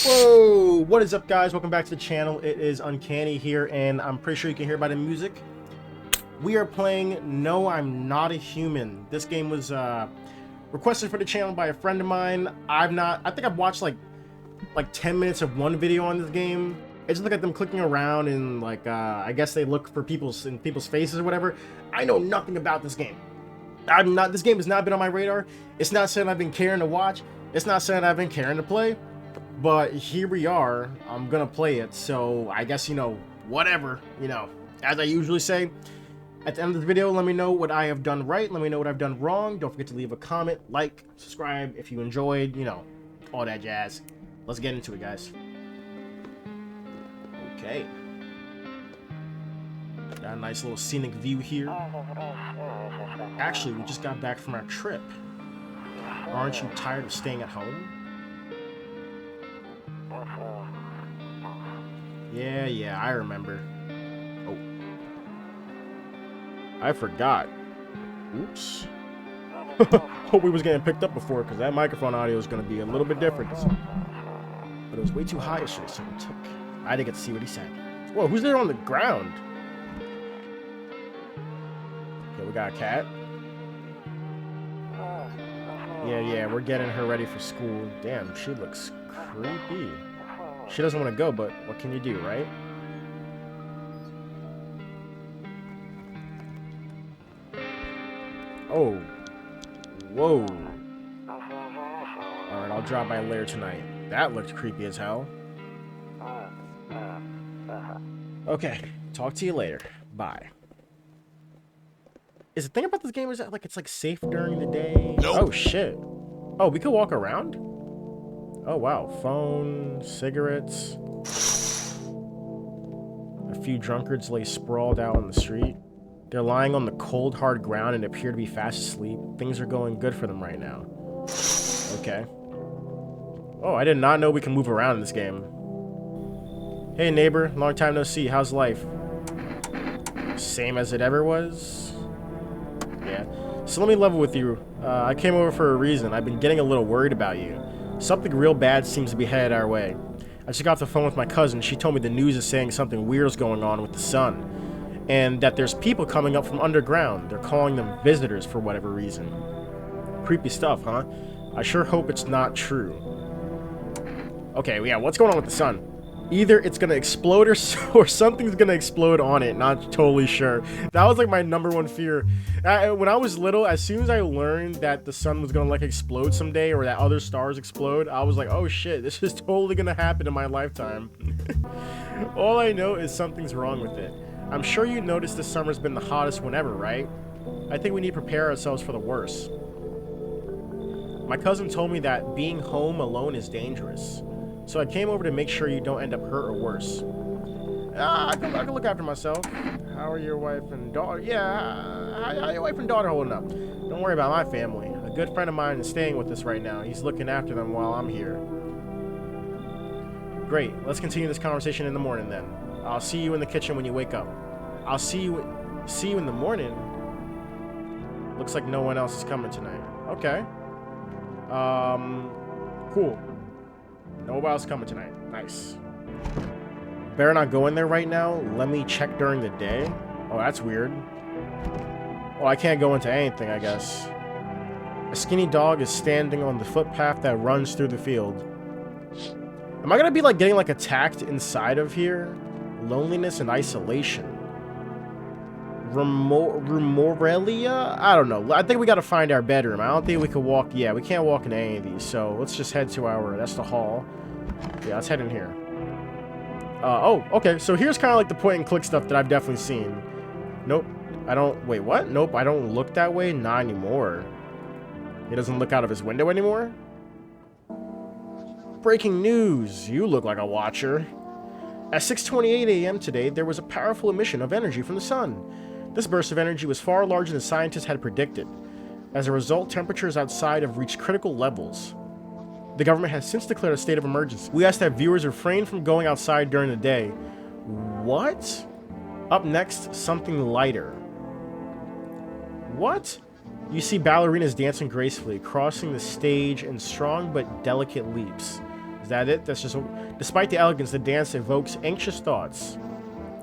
Whoa! What is up, guys? Welcome back to the channel. It is Uncanny here, and I'm pretty sure you can hear by the music. We are playing No, I'm Not a Human. This game was requested for the channel by a friend of mine. I think I've watched like 10 minutes of one video on this game. It's just look at them clicking around and I guess they look for people's faces or whatever. I know nothing about this game. This game has not been on my radar. It's not something I've been caring to watch. It's not something I've been caring to play. But here we are. I'm gonna play it, so I guess, whatever, as I usually say at the end of the video, let me know what I have done right, let me know what I've done wrong. Don't forget to leave a comment, like, subscribe if you enjoyed, all that jazz. Let's get into it, guys. Okay, got a nice little scenic view here. Actually, we just got back from our trip. Aren't you tired of staying at home? Yeah, I remember. Oh. I forgot. Oops. Hope we was getting picked up before, because that microphone audio is going to be a little bit different. But it was way too high yesterday, so we took. I didn't get to see what he said. Whoa, who's there on the ground? Okay, we got a cat. Yeah, we're getting her ready for school. Damn, she looks creepy. She doesn't want to go, but what can you do, right? Oh. Whoa. Alright, I'll drop by later tonight. That looked creepy as hell. Okay, talk to you later. Bye. Is the thing about this game is that it's safe during the day? Nope. Oh shit. Oh, we could walk around? Oh wow, phone, cigarettes. A few drunkards lay sprawled out on the street. They're lying on the cold, hard ground and appear to be fast asleep. Things are going good for them right now. Okay. Oh, I did not know we can move around in this game. Hey neighbor, long time no see. How's life? Same as it ever was? Yeah. So let me level with you. I came over for a reason. I've been getting a little worried about you. Something real bad seems to be headed our way. I just got off the phone with my cousin. She told me the news is saying something weird's going on with the sun. And that there's people coming up from underground. They're calling them visitors for whatever reason. Creepy stuff, huh? I sure hope it's not true. Okay, yeah, what's going on with the sun? Either it's gonna explode or something's gonna explode on it. Not totally sure. That was my number one fear. When I was little, as soon as I learned that the sun was gonna explode someday or that other stars explode, I was like, oh shit, this is totally gonna happen in my lifetime. All I know is something's wrong with it. I'm sure you noticed this summer's been the hottest one ever, right? I think we need to prepare ourselves for the worst. My cousin told me that being home alone is dangerous. So I came over to make sure you don't end up hurt or worse. I can look after myself. How are your wife and daughter? Yeah, how your wife and daughter holding up? Don't worry about my family. A good friend of mine is staying with us right now. He's looking after them while I'm here. Great. Let's continue this conversation in the morning then. I'll see you in the kitchen when you wake up. I'll see you in the morning. Looks like no one else is coming tonight. Okay. Cool. Nobody else coming tonight. Nice. Better not go in there right now. Let me check during the day. Oh, that's weird. Oh, I can't go into anything, I guess. A skinny dog is standing on the footpath that runs through the field. Am I gonna be getting attacked inside of here? Loneliness and isolation. Rumorelia? I don't know. I think we gotta find our bedroom. I don't think we could walk. Yeah, we can't walk in any of these. So let's just head to that's the hall. Yeah, let's head in here. Oh, okay. So here's kind of the point and click stuff that I've definitely seen. Nope. I don't. Wait, what? Nope. I don't look that way. Not anymore. He doesn't look out of his window anymore? Breaking news. You look like a watcher. At 6:28 a.m. today, there was a powerful emission of energy from the sun. This burst of energy was far larger than scientists had predicted. As a result, temperatures outside have reached critical levels. The government has since declared a state of emergency. We ask that viewers refrain from going outside during the day. What? Up next, something lighter. What? You see ballerinas dancing gracefully, crossing the stage in strong but delicate leaps. Is that it? That's just... Despite the elegance, the dance evokes anxious thoughts.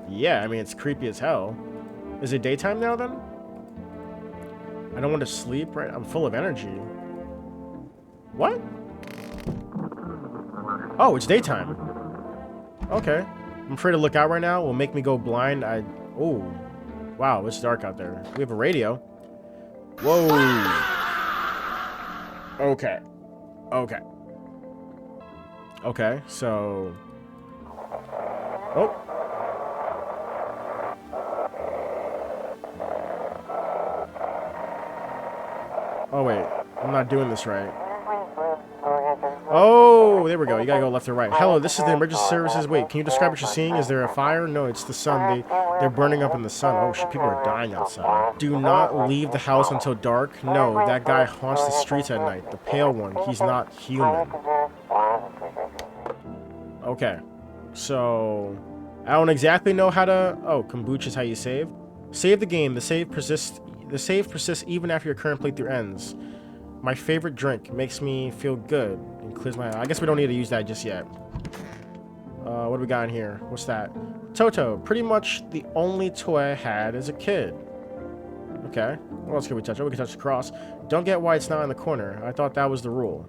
Yeah, I mean, it's creepy as hell. Is it daytime now, then? I don't want to sleep, right? I'm full of energy. What? Oh, it's daytime. Okay. I'm afraid to look out right now. Will make me go blind. Oh. Wow, it's dark out there. We have a radio. Whoa. Okay. Okay. Okay, so... Oh. Oh, wait. I'm not doing this right. Oh, there we go. You gotta go left or right. Hello, this is the emergency services. Wait, can you describe what you're seeing? Is there a fire? No, it's the sun. They're burning up in the sun. Oh, shit, people are dying outside. Do not leave the house until dark. No, that guy haunts the streets at night. The pale one. He's not human. Okay. So, I don't exactly know how to... Oh, kombucha is how you save. Save the game. The save persists even after your current playthrough ends. My favorite drink makes me feel good and clears my... I guess we don't need to use that just yet. What do we got in here? What's that? Toto. Pretty much the only toy I had as a kid. Okay. What else can we touch? Oh, we can touch the cross. Don't get why it's not in the corner. I thought that was the rule.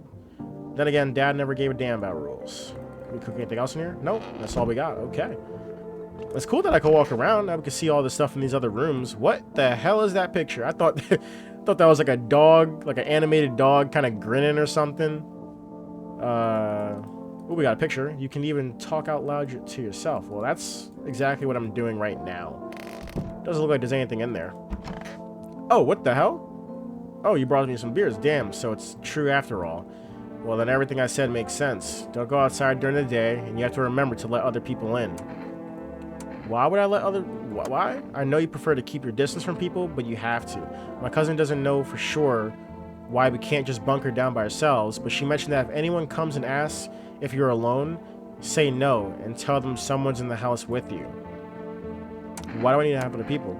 Then again, Dad never gave a damn about rules. Can we cook anything else in here? Nope. That's all we got. Okay. It's cool that I can walk around. Now we can see all the stuff in these other rooms. What the hell is that picture? I thought... thought that was like a dog, like an animated dog kind of grinning or something. Oh, we got a picture. You can even talk out loud to yourself. Well, that's exactly what I'm doing right now. Doesn't look like there's anything in there. Oh, what the hell? Oh, you brought me some beers. Damn, so it's true after all. Well, then everything I said makes sense. Don't go outside during the day, and you have to remember to let other people in. Why would I let other... Why? I know you prefer to keep your distance from people, but you have to. My cousin doesn't know for sure why we can't just bunker down by ourselves, but she mentioned that if anyone comes and asks if you're alone, say no and tell them someone's in the house with you. Why do I need to have other people?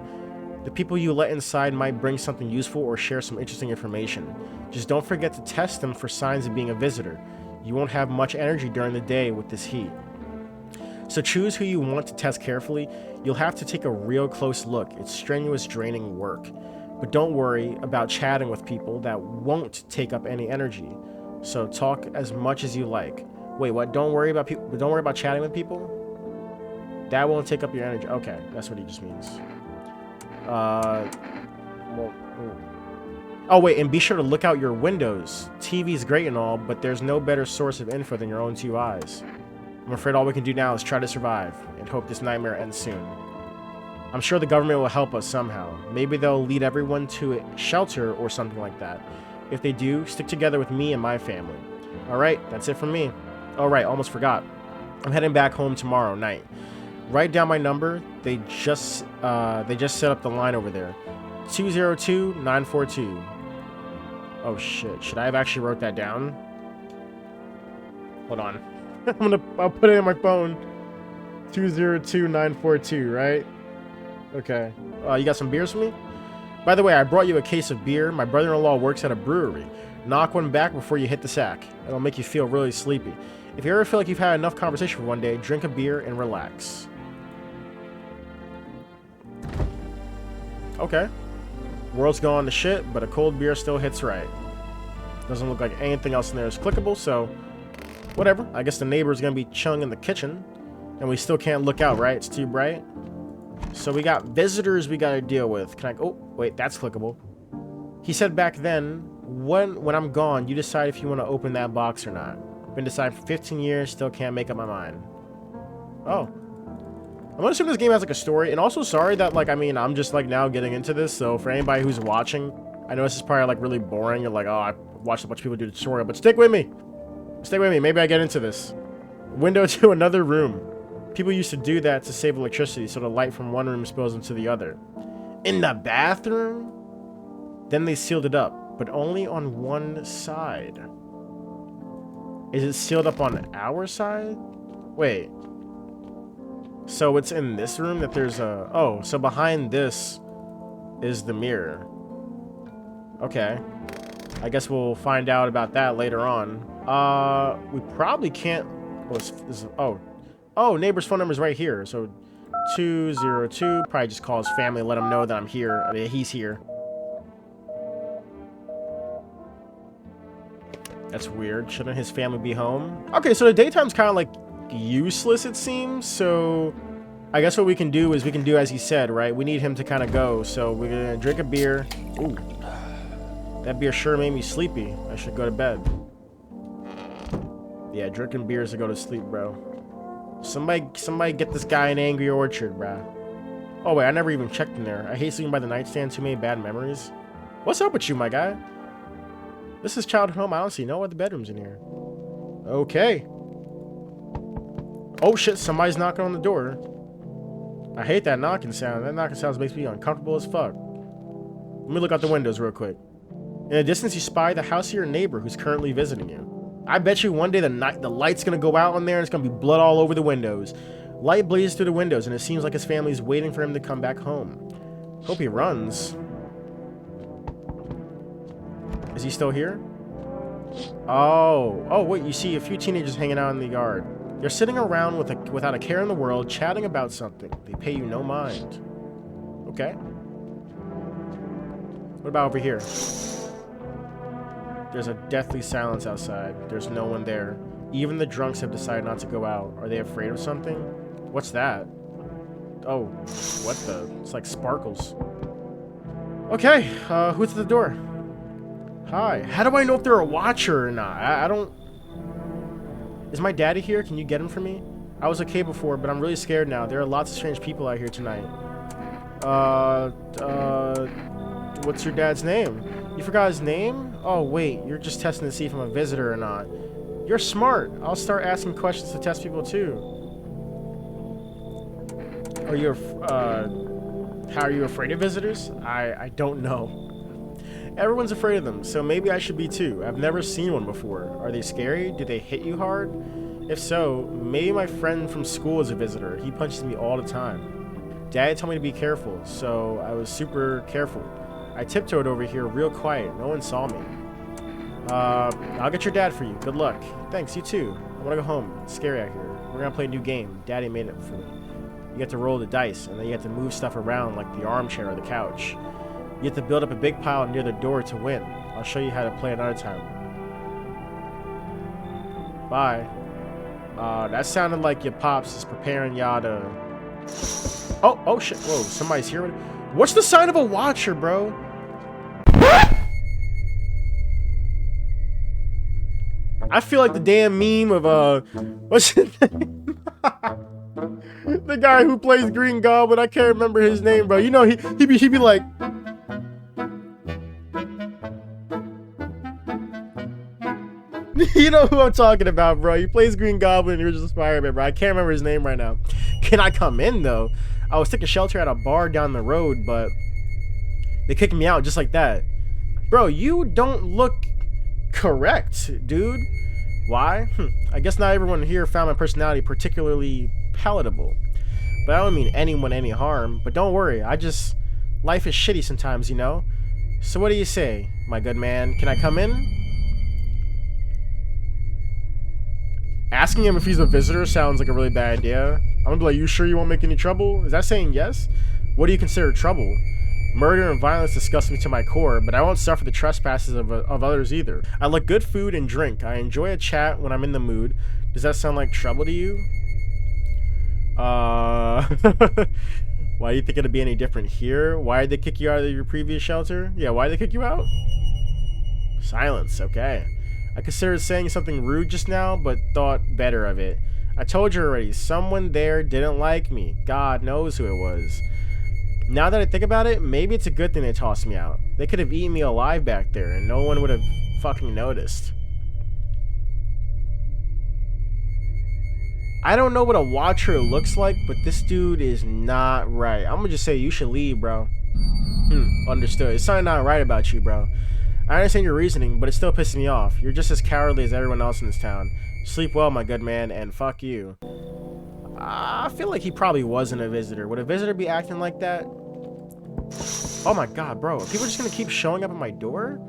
The people you let inside might bring something useful or share some interesting information. Just don't forget to test them for signs of being a visitor. You won't have much energy during the day with this heat. So choose who you want to test carefully. You'll have to take a real close look. It's strenuous, draining work. But don't worry about chatting with people. That won't take up any energy. So talk as much as you like. Wait, what? Don't worry about people. Don't worry about chatting with people? That won't take up your energy. Okay, that's what he just means. Oh, wait, and be sure to look out your windows. TV's great and all, but there's no better source of info than your own two eyes. I'm afraid all we can do now is try to survive and hope this nightmare ends soon. I'm sure the government will help us somehow. Maybe they'll lead everyone to a shelter or something like that. If they do, stick together with me and my family. Alright, that's it from me. Alright, almost forgot. I'm heading back home tomorrow night. Write down my number. They just set up the line over there. 202-942. Oh shit, should I have actually wrote that down? Hold on. I'll put it in my phone. 202-942, right? Okay. You got some beers for me? By the way, I brought you a case of beer. My brother-in-law works at a brewery. Knock one back before you hit the sack. It'll make you feel really sleepy. If you ever feel like you've had enough conversation for one day, drink a beer and relax. Okay. World's going to shit, but a cold beer still hits right. Doesn't look like anything else in there is clickable, so... whatever. I guess the neighbor's gonna be chilling in the kitchen. And we still can't look out, right? It's too bright. So we got visitors we gotta deal with. Can I... oh, wait, that's clickable. He said back then, when I'm gone, you decide if you want to open that box or not. Been deciding for 15 years, still can't make up my mind. Oh. I'm gonna assume this game has like a story. And also sorry that like, I mean, I'm just like now getting into this. So for anybody who's watching, I know this is probably like really boring. You're like, oh, I watched a bunch of people do the tutorial, but stick with me. Stick with me. Maybe I get into this. Window to another room. People used to do that to save electricity, so the light from one room spills into the other. In the bathroom? Then they sealed it up, but only on one side. Is it sealed up on our side? Wait. So it's in this room that there's a... oh, so behind this is the mirror. Okay. I guess we'll find out about that later on. We probably can't. Oh, neighbor's phone number's right here. So 202. Probably just call his family, let him know that I'm here. I mean, he's here. That's weird. Shouldn't his family be home? Okay, so the daytime's kind of like useless, it seems. So I guess what we can do is we can do as he said, right? We need him to kind of go. So we're gonna drink a beer. Ooh, that beer sure made me sleepy. I should go to bed. Yeah, drinking beers to go to sleep, bro. Somebody get this guy an Angry Orchard, bruh. Oh wait, I never even checked in there. I hate sleeping by the nightstand. Too many bad memories. What's up with you, my guy? This is childhood home. I don't see no other bedrooms in here. Okay. Oh shit, somebody's knocking on the door. I hate that knocking sound. That knocking sound makes me uncomfortable as fuck. Let me look out the windows real quick. In the distance, you spy the house of your neighbor who's currently visiting you. I bet you one day the light's gonna go out in there and it's gonna be blood all over the windows. Light blazes through the windows and it seems like his family's waiting for him to come back home. Hope he runs. Is he still here? Oh, wait, you see a few teenagers hanging out in the yard. They're sitting around without a care in the world, chatting about something. They pay you no mind. Okay. What about over here? There's a deathly silence outside. There's no one there. Even the drunks have decided not to go out. Are they afraid of something? What's that? Oh, what the? It's like sparkles. Okay, who's at the door? Hi. How do I know if they're a watcher or not? I don't... Is my daddy here? Can you get him for me? I was okay before, but I'm really scared now. There are lots of strange people out here tonight. What's your dad's name? You forgot his name? Oh, wait. You're just testing to see if I'm a visitor or not. You're smart. I'll start asking questions to test people, too. Are you, how are you afraid of visitors? I don't know. Everyone's afraid of them, so maybe I should be too. I've never seen one before. Are they scary? Do they hit you hard? If so, maybe my friend from school is a visitor. He punches me all the time. Dad told me to be careful, so I was super careful. I tiptoed over here real quiet. No one saw me. I'll get your dad for you. Good luck. Thanks, you too. I want to go home. It's scary out here. We're going to play a new game. Daddy made it for me. You get to roll the dice, and then you have to move stuff around like the armchair or the couch. You have to build up a big pile near the door to win. I'll show you how to play another time. Bye. That sounded like your pops is preparing y'all to... Oh shit. Whoa, somebody's here. What's the sign of a watcher, bro? I feel like the damn meme of, what's his name? The guy who plays Green Goblin. I can't remember his name, bro. You know, he'd be like... You know who I'm talking about, bro. He plays Green Goblin and you're just Spider-Man, bro. I can't remember his name right now. Can I come in, though? I was taking shelter at a bar down the road, but they kicked me out just like that. Bro, you don't look correct, dude. Why? I guess not everyone here found my personality particularly palatable. But I don't mean anyone any harm. But don't worry, life is shitty sometimes, you know? So what do you say, my good man? Can I come in? Asking him if he's a visitor sounds like a really bad idea. I'm gonna be like, you sure you won't make any trouble? Is that saying yes? What do you consider trouble? Murder and violence disgust me to my core, but I won't suffer the trespasses of others either. I like good food and drink. I enjoy a chat when I'm in the mood. Does that sound like trouble to you? Why do you think it'd be any different here? Why did they kick you out of your previous shelter? Yeah, why did they kick you out? Silence, okay. I considered saying something rude just now, but thought better of it. I told you already, someone there didn't like me. God knows who it was. Now that I think about it, maybe it's a good thing they tossed me out. They could have eaten me alive back there, and no one would have fucking noticed. I don't know what a watcher looks like, but this dude is not right. I'm gonna just say you should leave, bro. Understood. It's something not right about you, bro. I understand your reasoning, but it still pisses me off. You're just as cowardly as everyone else in this town. Sleep well, my good man, and fuck you. I feel like he probably wasn't a visitor. Would a visitor be acting like that? Oh my god, bro. Are people just gonna keep showing up at my door?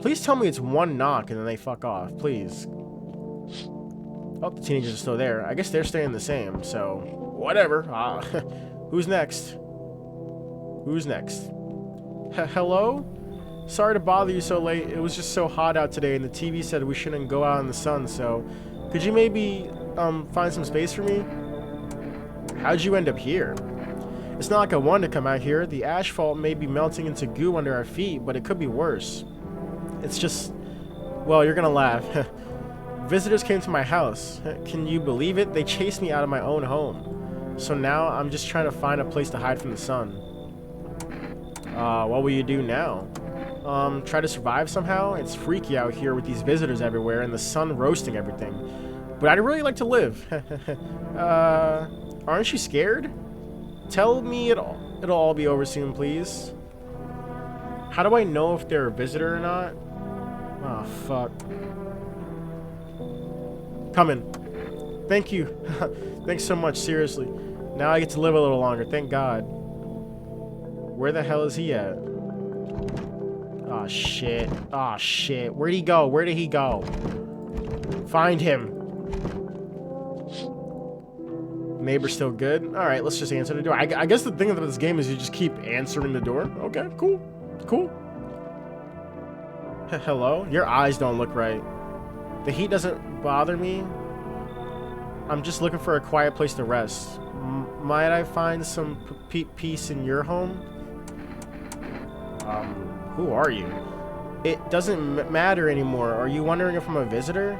Please tell me it's one knock and then they fuck off. Please. Oh, the teenagers are still there. I guess they're staying the same, so whatever. Who's next? Who's next? Hello? Sorry to bother you so late. It was just so hot out today, and the TV said we shouldn't go out in the sun, so could you maybe find some space for me? How'd you end up here? It's not like I wanted to come out here. The asphalt may be melting into goo under our feet, but it could be worse. It's just... Well, you're gonna laugh. Visitors came to my house. Can you believe it? They chased me out of my own home. So now I'm just trying to find a place to hide from the sun. What will you do now? Try to survive somehow? It's freaky out here with these visitors everywhere and the sun roasting everything. But I'd really like to live. Aren't you scared? Tell me it'll all be over soon, please. How do I know if they're a visitor or not? Oh, fuck. Coming. Thank you. Thanks so much, seriously. Now I get to live a little longer, thank God. Where the hell is he at? Oh shit. Oh shit. Where'd he go? Where did he go? Find him. Neighbor's still good? Alright, let's just answer the door. I guess the thing about this game is you just keep answering the door. Okay, cool. Cool. Hello? Your eyes don't look right. The heat doesn't bother me. I'm just looking for a quiet place to rest. Might I find some peace in your home? Who are you? It doesn't matter anymore. Are you wondering if I'm a visitor?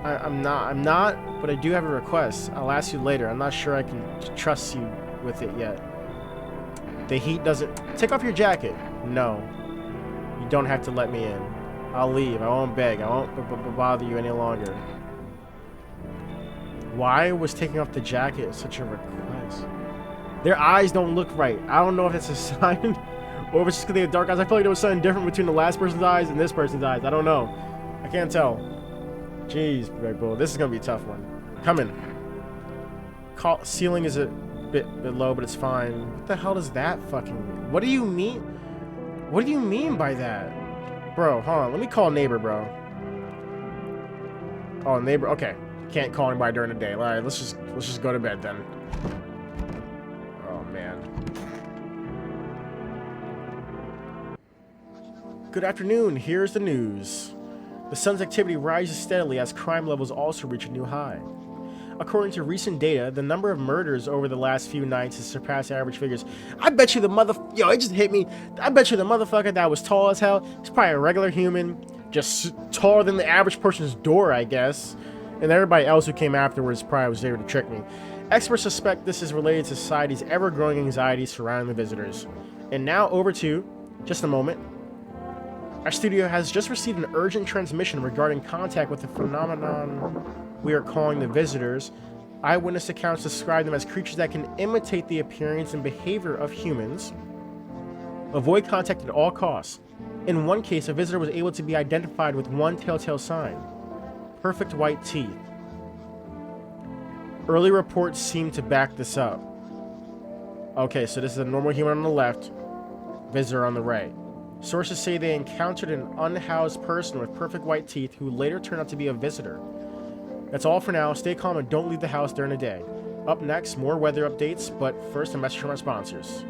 I'm not, but I do have a request. I'll ask you later. I'm not sure I can trust you with it yet. The heat doesn't... Take off your jacket. No. You don't have to let me in. I'll leave. I won't beg. I won't bother you any longer. Why was taking off the jacket such a request? Their eyes don't look right. I don't know if it's a sign or if it's just because they have dark eyes. I feel like there was something different between the last person's eyes and this person's eyes. I don't know. I can't tell. Jeez, Red Bull. This is going to be a tough one. Coming. Ceiling is a bit low, but it's fine. What the hell does that fucking... What do you mean? What do you mean by that? Bro, hold on. Let me call neighbor, bro. Oh, neighbor. Okay. Can't call anybody during the day. All right, let's just go to bed then. Oh, man. Good afternoon. Here's the news. The sun's activity rises steadily as crime levels also reach a new high. According to recent data, the number of murders over the last few nights has surpassed average figures. I bet you the Yo, it just hit me. I bet you the motherfucker that was tall as hell, he's probably a regular human, just taller than the average person's door, I guess. And everybody else who came afterwards probably was there to trick me. Experts suspect this is related to society's ever-growing anxiety surrounding the visitors. And now over to, just a moment, our studio has just received an urgent transmission regarding contact with the phenomenon we are calling the visitors. Eyewitness accounts describe them as creatures that can imitate the appearance and behavior of humans. Avoid contact at all costs. In one case, a visitor was able to be identified with one telltale sign: perfect white teeth. Early reports seem to back this up. Okay, so this is a normal human on the left, visitor on the right. Sources say they encountered an unhoused person with perfect white teeth who later turned out to be a visitor. That's all for now. Stay calm and don't leave the house during the day. Up next, more weather updates, but first a message from our sponsors.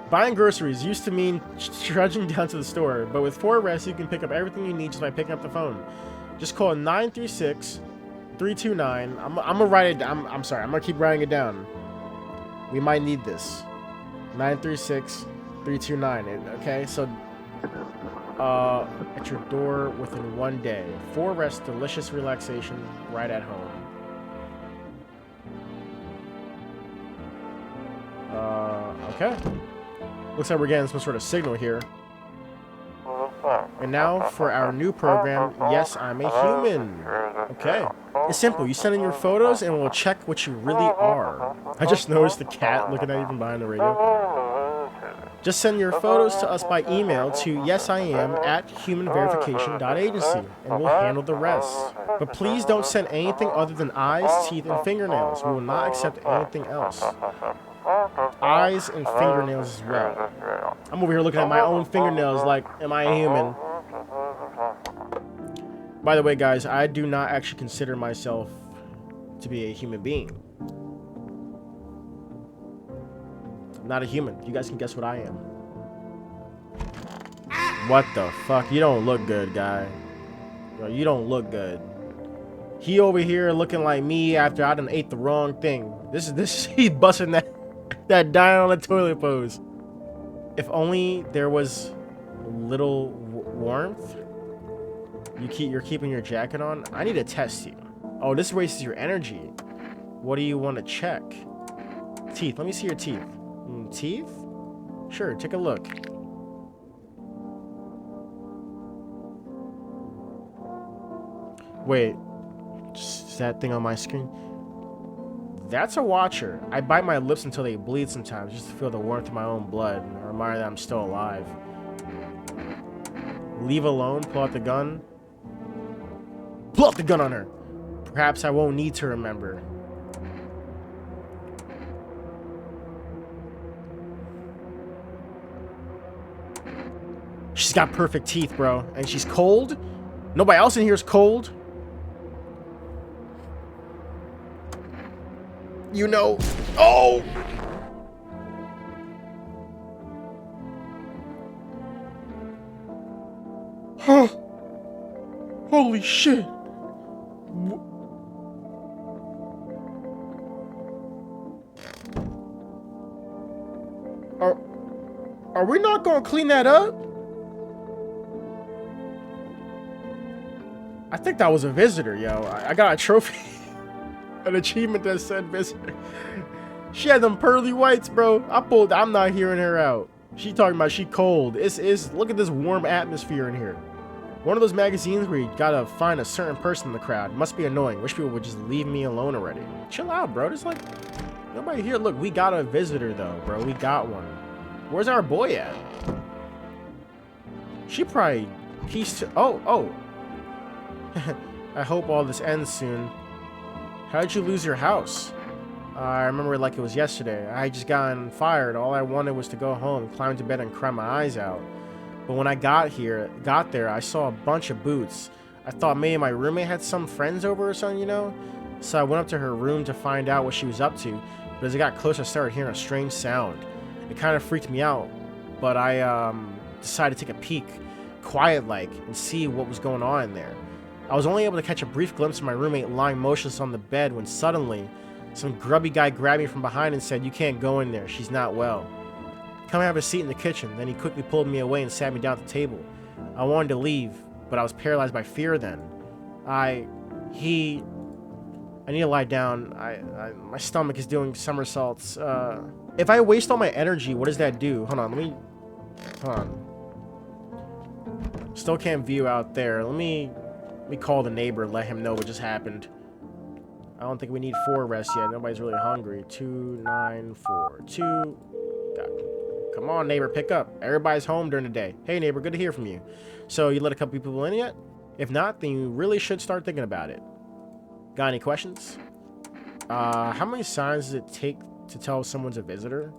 Buying groceries used to mean trudging down to the store, but with 4 arrests, you can pick up everything you need just by picking up the phone. Just call 936-329. I'm gonna write it down. I'm sorry. I'm gonna keep writing it down. We might need this. 936-329. Okay, so at your door within 1 day. 4 arrests, delicious relaxation right at home. Okay. Looks like we're getting some sort of signal here. And now for our new program, Yes, I'm a Human. Okay. It's simple. You send in your photos and we'll check what you really are. I just noticed the cat looking at you from behind the radio. Just send your photos to us by email to yesiam@humanverification.agency and we'll handle the rest. But please don't send anything other than eyes, teeth, and fingernails. We will not accept anything else. Eyes and fingernails as well. I'm over here looking at my own fingernails like, am I a human? By the way, guys, I do not actually consider myself to be a human being. I'm not a human. You guys can guess what I am. What the fuck? You don't look good, guy. Yo, you don't look good. He over here looking like me after I done ate the wrong thing. This he's busting that dying on the toilet pose. If only there was a little warmth. You're keeping your jacket on. I need to test you. Oh, this wastes your energy. What do you want to check? Teeth. Let me see your teeth. Teeth? Sure, take a look. Wait, is that thing on my screen? That's a watcher. I bite my lips until they bleed sometimes just to feel the warmth of my own blood and a reminder that I'm still alive. Leave alone, pull out the gun. Pull out the gun on her. Perhaps I won't need to remember. She's got perfect teeth, bro. And she's cold? Nobody else in here is cold? You know. Oh! Huh. Holy shit. Are we not gonna clean that up? I think that was a visitor, yo. I got a trophy. An achievement that said visitor. She had them pearly whites, bro. I'm not hearing her out. She talking about she cold. Look at this warm atmosphere in here. One of those magazines where you gotta find a certain person in the crowd. Must be annoying. Wish people would just leave me alone already. Chill out, bro. There's like nobody here. Look, we got a visitor though, bro. We got one. Where's our boy at? She probably oh. I hope all this ends soon. How'd you lose your house? I remember it like it was yesterday. I had just gotten fired. All I wanted was to go home, climb to bed, and cry my eyes out. But when I got there, I saw a bunch of boots. I thought maybe my roommate had some friends over or something, you know? So I went up to her room to find out what she was up to. But as I got closer, I started hearing a strange sound. It kind of freaked me out. But I decided to take a peek, quiet-like, and see what was going on in there. I was only able to catch a brief glimpse of my roommate lying motionless on the bed when suddenly, some grubby guy grabbed me from behind and said, "You can't go in there. She's not well. Come have a seat in the kitchen." Then he quickly pulled me away and sat me down at the table. I wanted to leave, but I was paralyzed by fear then. I need to lie down. My stomach is doing somersaults. If I waste all my energy, what does that do? Hold on. Still can't view out there. Let me call the neighbor and let him know what just happened. I don't think we need 4 rests yet. Nobody's really hungry. 2942. Come on, neighbor, pick up. Everybody's home during the day. Hey, neighbor, good to hear from you. So you let a couple people in yet? If not, then you really should start thinking about it. Got any questions? How many signs does it take to tell someone's a visitor?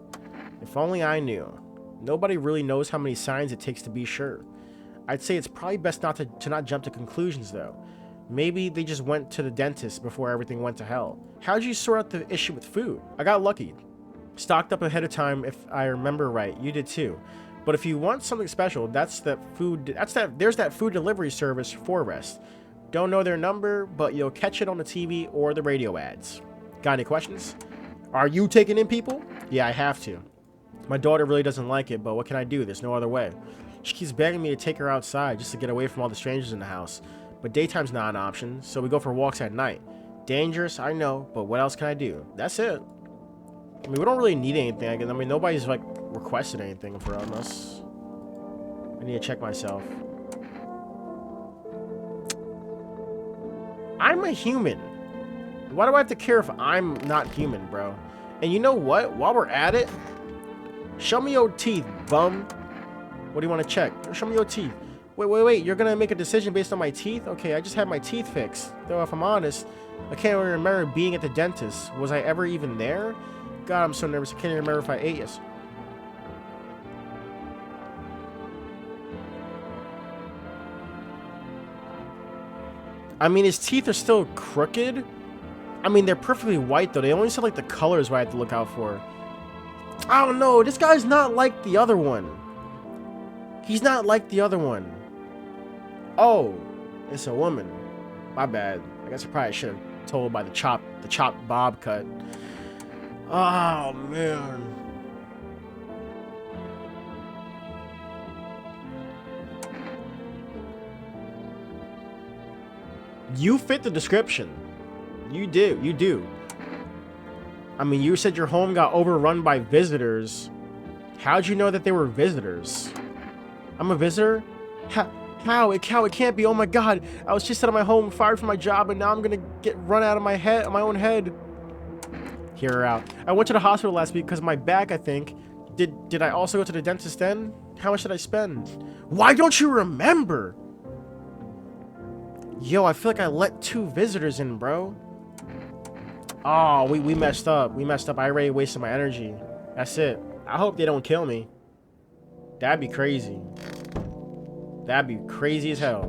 If only I knew. Nobody really knows how many signs it takes to be sure. I'd say it's probably best not to not jump to conclusions, though. Maybe they just went to the dentist before everything went to hell. How'd you sort out the issue with food? I got lucky. Stocked up ahead of time, if I remember right. You did too. But if you want something special, there's that food delivery service for Rest. Don't know their number, but you'll catch it on the TV or the radio ads. Got any questions? Are you taking in people? Yeah, I have to. My daughter really doesn't like it, but what can I do? There's no other way. She keeps begging me to take her outside just to get away from all the strangers in the house. But daytime's not an option, so we go for walks at night. Dangerous, I know, but what else can I do? That's it. I mean, we don't really need anything. I mean, nobody's, like, requested anything from us. I need to check myself. I'm a human. Why do I have to care if I'm not human, bro? And you know what? While we're at it, show me your teeth, bum. What do you want to check? Show me your teeth. Wait. You're going to make a decision based on my teeth? Okay, I just had my teeth fixed. Though, if I'm honest, I can't really remember being at the dentist. Was I ever even there? God, I'm so nervous. I can't even remember if I ate yes. I mean, his teeth are still crooked. I mean, they're perfectly white, though. They only said, like, the colors what I have to look out for. I don't know. This guy's not like the other one. He's not like the other one. Oh, it's a woman. My bad. I guess I probably should have told by the chop bob cut. Oh, man. You fit the description. You do. You do. I mean, you said your home got overrun by visitors. How'd you know that they were visitors? I'm a visitor? How? It can't be. Oh my God. I was just out of my home, fired from my job, and now I'm gonna get run out of my own head. Hear her out. I went to the hospital last week because of my back, I think. Did I also go to the dentist then? How much did I spend? Why don't you remember? Yo, I feel like I let 2 visitors in, bro. Oh, we messed up. We messed up. I already wasted my energy. That's it. I hope they don't kill me. That'd be crazy. That'd be crazy as hell.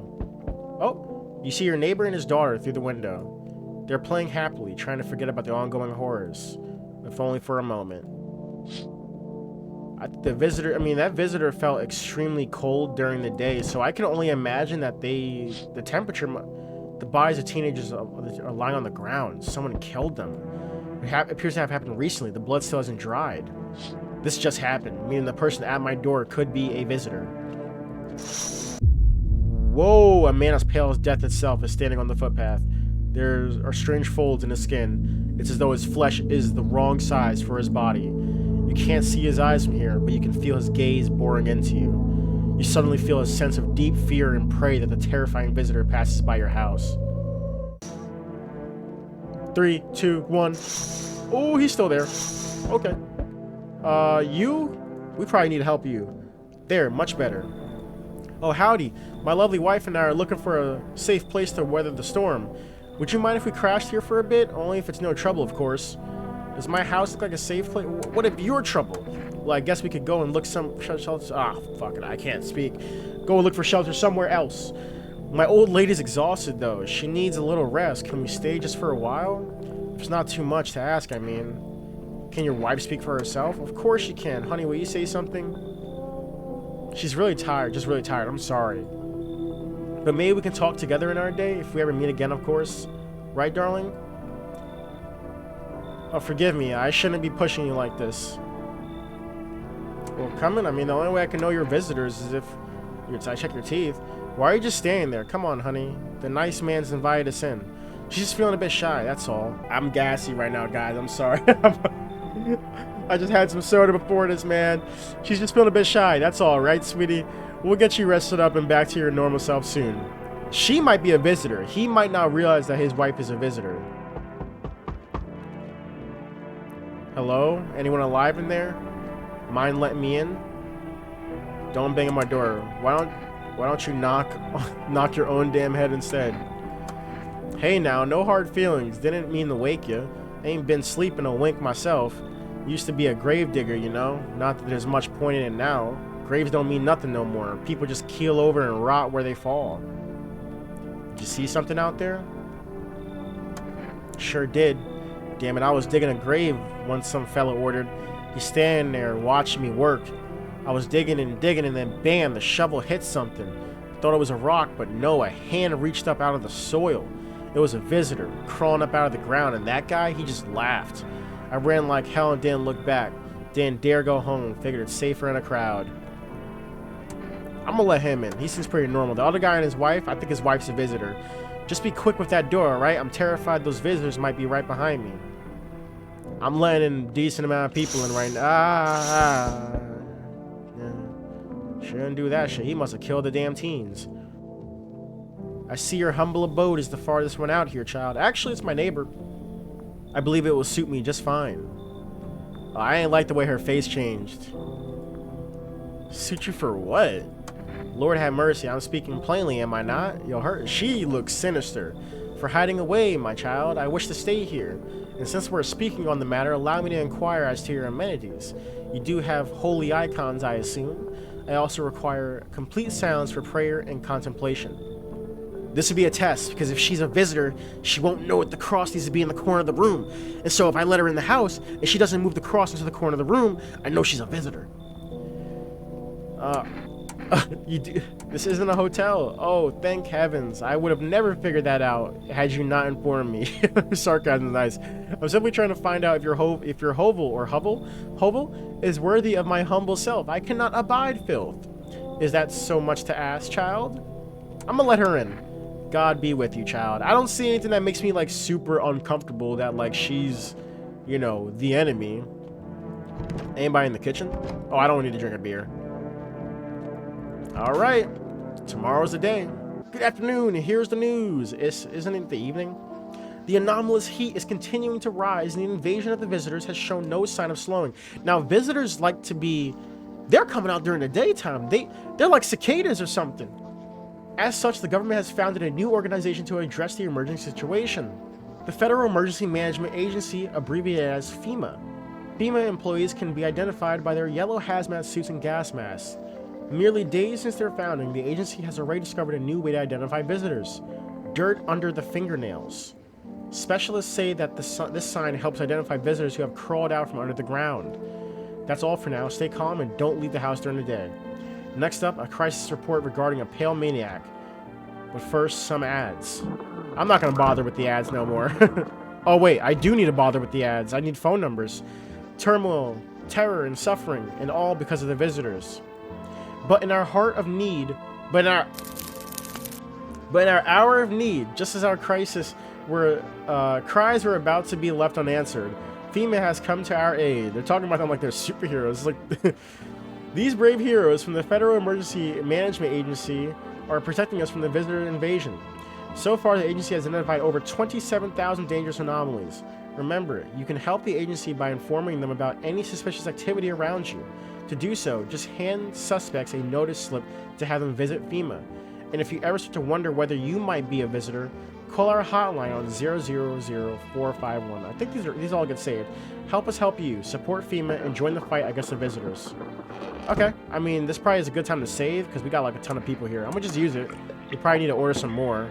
Oh, you see your neighbor and his daughter through the window. They're playing happily, trying to forget about the ongoing horrors, if only for a moment. That visitor felt extremely cold during the day, so I can only imagine that the bodies of teenagers are lying on the ground. Someone killed them. It appears to have happened recently. The blood still hasn't dried. This just happened, meaning the person at my door could be a visitor. Whoa, a man as pale as death itself is standing on the footpath. There are strange folds in his skin. It's as though his flesh is the wrong size for his body. You can't see his eyes from here, but you can feel his gaze boring into you. You suddenly feel a sense of deep fear and pray that the terrifying visitor passes by your house. 3, 2, 1. Oh, he's still there. Okay. We probably need to help you. There, much better. Oh, howdy. My lovely wife and I are looking for a safe place to weather the storm. Would you mind if we crashed here for a bit? Only if it's no trouble, of course. Does my house look like a safe place? What if you're trouble? Well, I guess we could go and look some shelter. Ah, fuck it, I can't speak. Go and look for shelter somewhere else. My old lady's exhausted, though. She needs a little rest. Can we stay just for a while? It's not too much to ask, I mean. Can your wife speak for herself? Of course she can. Honey, will you say something? She's really tired, just really tired. I'm sorry. But maybe we can talk together in our day, if we ever meet again, of course. Right, darling? Oh, forgive me. I shouldn't be pushing you like this. Well, come in. I mean, the only way I can know you're visitors is if I check your teeth. Why are you just standing there? Come on, honey. The nice man's invited us in. She's just feeling a bit shy, that's all. I'm gassy right now, guys. I'm sorry. I just had some soda before this, man. She's just feeling a bit shy. That's all, right, sweetie? We'll get you rested up and back to your normal self soon. She might be a visitor. He might not realize that his wife is a visitor. Hello? Anyone alive in there? Mind letting me in? Don't bang on my door. Why don't you knock your own damn head instead? Hey now, no hard feelings. Didn't mean to wake you. Ain't been sleeping a wink myself. Used to be a grave digger, you know. Not that there's much point in it now. Graves don't mean nothing no more. People just keel over and rot where they fall. Did you see something out there? Sure did. Damn it, I was digging a grave once some fella ordered. He's standing there watching me work. I was digging and then bam, the shovel hit something. Thought it was a rock, but no, a hand reached up out of the soil. It was a visitor crawling up out of the ground, and that guy, he just laughed. I ran like hell and didn't look back. Didn't dare go home. Figured it's safer in a crowd. I'm gonna let him in. He seems pretty normal. The other guy and his wife, I think his wife's a visitor. Just be quick with that door, alright? I'm terrified those visitors might be right behind me. I'm letting in a decent amount of people in right now. Yeah. Shouldn't do that shit. He must have killed the damn teens. I see your humble abode is the farthest one out here, child. Actually, it's my neighbor. I believe it will suit me just fine. I ain't like the way her face changed. Suit you for what? Lord have mercy, I'm speaking plainly, am I not? She looks sinister. For hiding away, my child, I wish to stay here. And since we're speaking on the matter, allow me to inquire as to your amenities. You do have holy icons, I assume. I also require complete silence for prayer and contemplation. This would be a test, because if she's a visitor, she won't know the cross needs to be in the corner of the room. And so if I let her in the house, and she doesn't move the cross into the corner of the room, I know she's a visitor. This isn't a hotel. Oh, thank heavens. I would have never figured that out had you not informed me. Sarcasm is nice. I'm simply trying to find out if your hovel is worthy of my humble self. I cannot abide filth. Is that so much to ask, child? I'm gonna let her in. God be with you, child. I don't see anything that makes me like super uncomfortable that like she's, you know, the enemy. Anybody in the kitchen? Oh, I don't need to drink a beer. All right, tomorrow's the day. Good afternoon, and here's the news. Isn't it the evening? The anomalous heat is continuing to rise, and the invasion of the visitors has shown no sign of slowing. Now, visitors like to be, they're coming out during the daytime. They're like cicadas or something. As such, the government has founded a new organization to address the emerging situation. The Federal Emergency Management Agency, abbreviated as FEMA. FEMA employees can be identified by their yellow hazmat suits and gas masks. Merely days since their founding, the agency has already discovered a new way to identify visitors: dirt under the fingernails. Specialists say that this sign helps identify visitors who have crawled out from under the ground. That's all for now. Stay calm and don't leave the house during the day. Next up, a crisis report regarding a pale maniac. But first, some ads. I'm not going to bother with the ads no more. Oh wait, I do need to bother with the ads. I need phone numbers. Turmoil, terror, and suffering, and all because of the visitors. But in our hour of need, just as our cries were about to be left unanswered, FEMA has come to our aid. They're talking about them like they're superheroes. Like these brave heroes from the Federal Emergency Management Agency are protecting us from the visitor invasion. So far, the agency has identified over 27,000 dangerous anomalies. Remember, you can help the agency by informing them about any suspicious activity around you. To do so, just hand suspects a notice slip to have them visit FEMA. And if you ever start to wonder whether you might be a visitor, call our hotline on 000-451. I think these all get saved. Help us help you. Support FEMA and join the fight against the visitors. Okay, I mean, this probably is a good time to save because we got like a ton of people here. I'm gonna just use it. We probably need to order some more.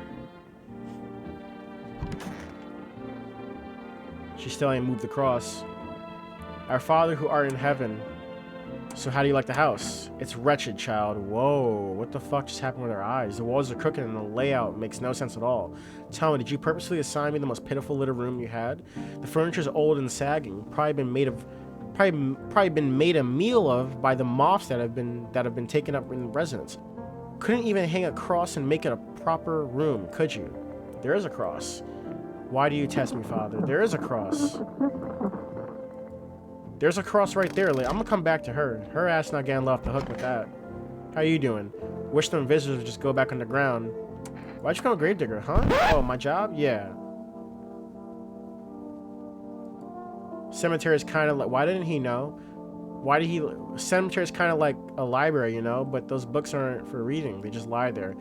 She still ain't moved the cross. Our Father who art in heaven. So how do you like the house? It's wretched, child. Whoa, what the fuck just happened with our eyes? The walls are crooked and the layout makes no sense at all. Tell me, did you purposely assign me the most pitiful little room you had? The furniture's old and sagging, probably been made a meal of by the moths that have been taken up in residence. Couldn't even hang a cross and make it a proper room, could you? There is a cross. Why do you test me, Father? There is a cross. There's a cross right there. I'm gonna come back to her. Her ass not getting off the hook with that. How you doing? Wish them visitors would just go back underground. Why'd you call Gravedigger, huh? Oh, my job? Yeah. Cemetery is kind of like... Why didn't he know? Why did he... Cemetery is kind of like a library, you know? But those books aren't for reading. They just lie there.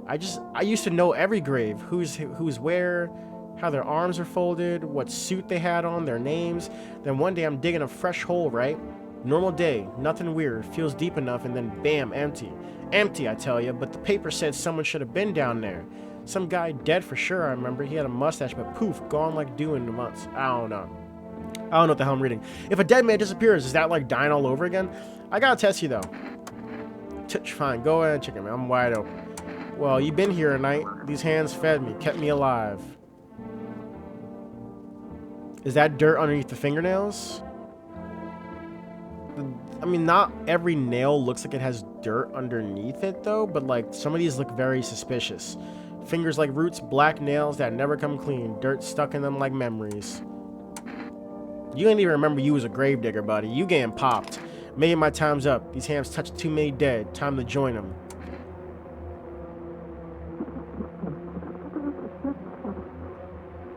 I used to know every grave. Who's where... How their arms are folded, what suit they had on, their names. Then one day I'm digging a fresh hole, right? Normal day, nothing weird, feels deep enough, and then bam, empty. Empty, I tell you, but the paper said someone should have been down there. Some guy dead for sure, I remember. He had a mustache, but poof, gone like dew in months. I don't know what the hell I'm reading. If a dead man disappears, is that like dying all over again? I gotta test you, though. Fine, go ahead and check it, man. I'm wide open. Well, you been here tonight. These hands fed me, kept me alive. Is that dirt underneath the fingernails? I mean, not every nail looks like it has dirt underneath it, though, but, like, some of these look very suspicious. Fingers like roots, black nails that never come clean, dirt stuck in them like memories. You ain't even remember you was a gravedigger, buddy. You getting popped. Maybe my time's up. These hands touched too many dead. Time to join them.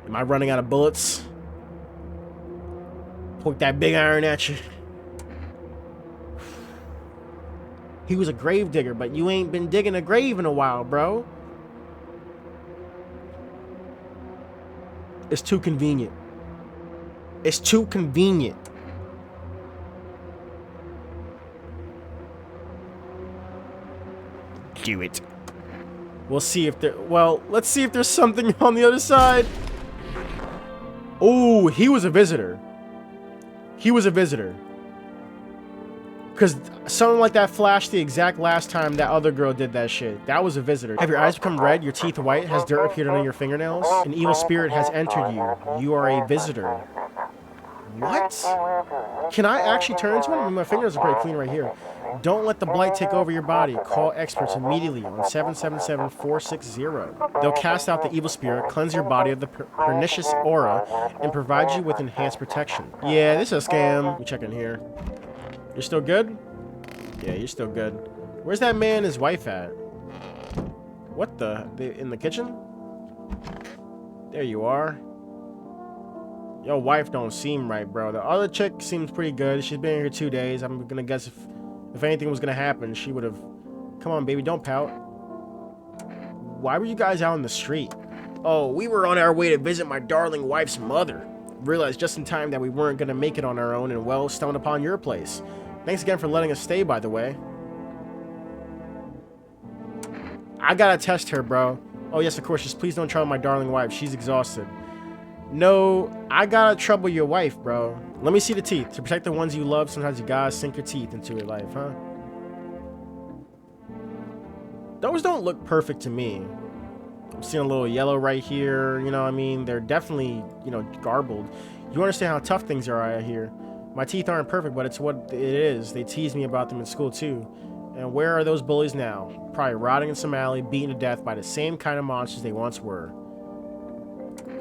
Am I running out of bullets? Point that big iron at you. He was a grave digger, but you ain't been digging a grave in a while, bro. It's too convenient. It's too convenient. Do it. We'll see if there... Well, let's see if there's something on the other side. Oh, he was a visitor. He was a visitor. Because something like that flashed the exact last time that other girl did that shit. That was a visitor. Have your eyes become red, your teeth white, has dirt appeared on your fingernails? An evil spirit has entered you. You are a visitor. What? Can I actually turn into one? I mean, my fingers are pretty clean right here. Don't let the blight take over your body. Call experts immediately on 777-460. They'll cast out the evil spirit, cleanse your body of the pernicious aura, and provide you with enhanced protection. Yeah, this is a scam. Let me check in here. You're still good? Yeah, you're still good. Where's that man and his wife at? What the? They in the kitchen? There you are. Your wife don't seem right, bro. The other chick seems pretty good. She's been here 2 days. I'm gonna guess if anything was gonna happen, she would have... Come on, baby, don't pout. Why were you guys out in the street? Oh, we were on our way to visit my darling wife's mother. Realized just in time that we weren't gonna make it on our own and, well, stumbled upon your place. Thanks again for letting us stay, by the way. I gotta test her, bro. Oh, yes, of course. Just please don't trouble my darling wife. She's exhausted. No, I gotta trouble your wife, bro. Let me see the teeth. To protect the ones you love, sometimes you gotta sink your teeth into your life, huh? Those don't look perfect to me. I'm seeing a little yellow right here. You know what I mean? They're definitely, you know, garbled. You understand how tough things are out here. My teeth aren't perfect, but it's what it is. They tease me about them in school, too. And where are those bullies now? Probably rotting in some alley, beaten to death by the same kind of monsters they once were.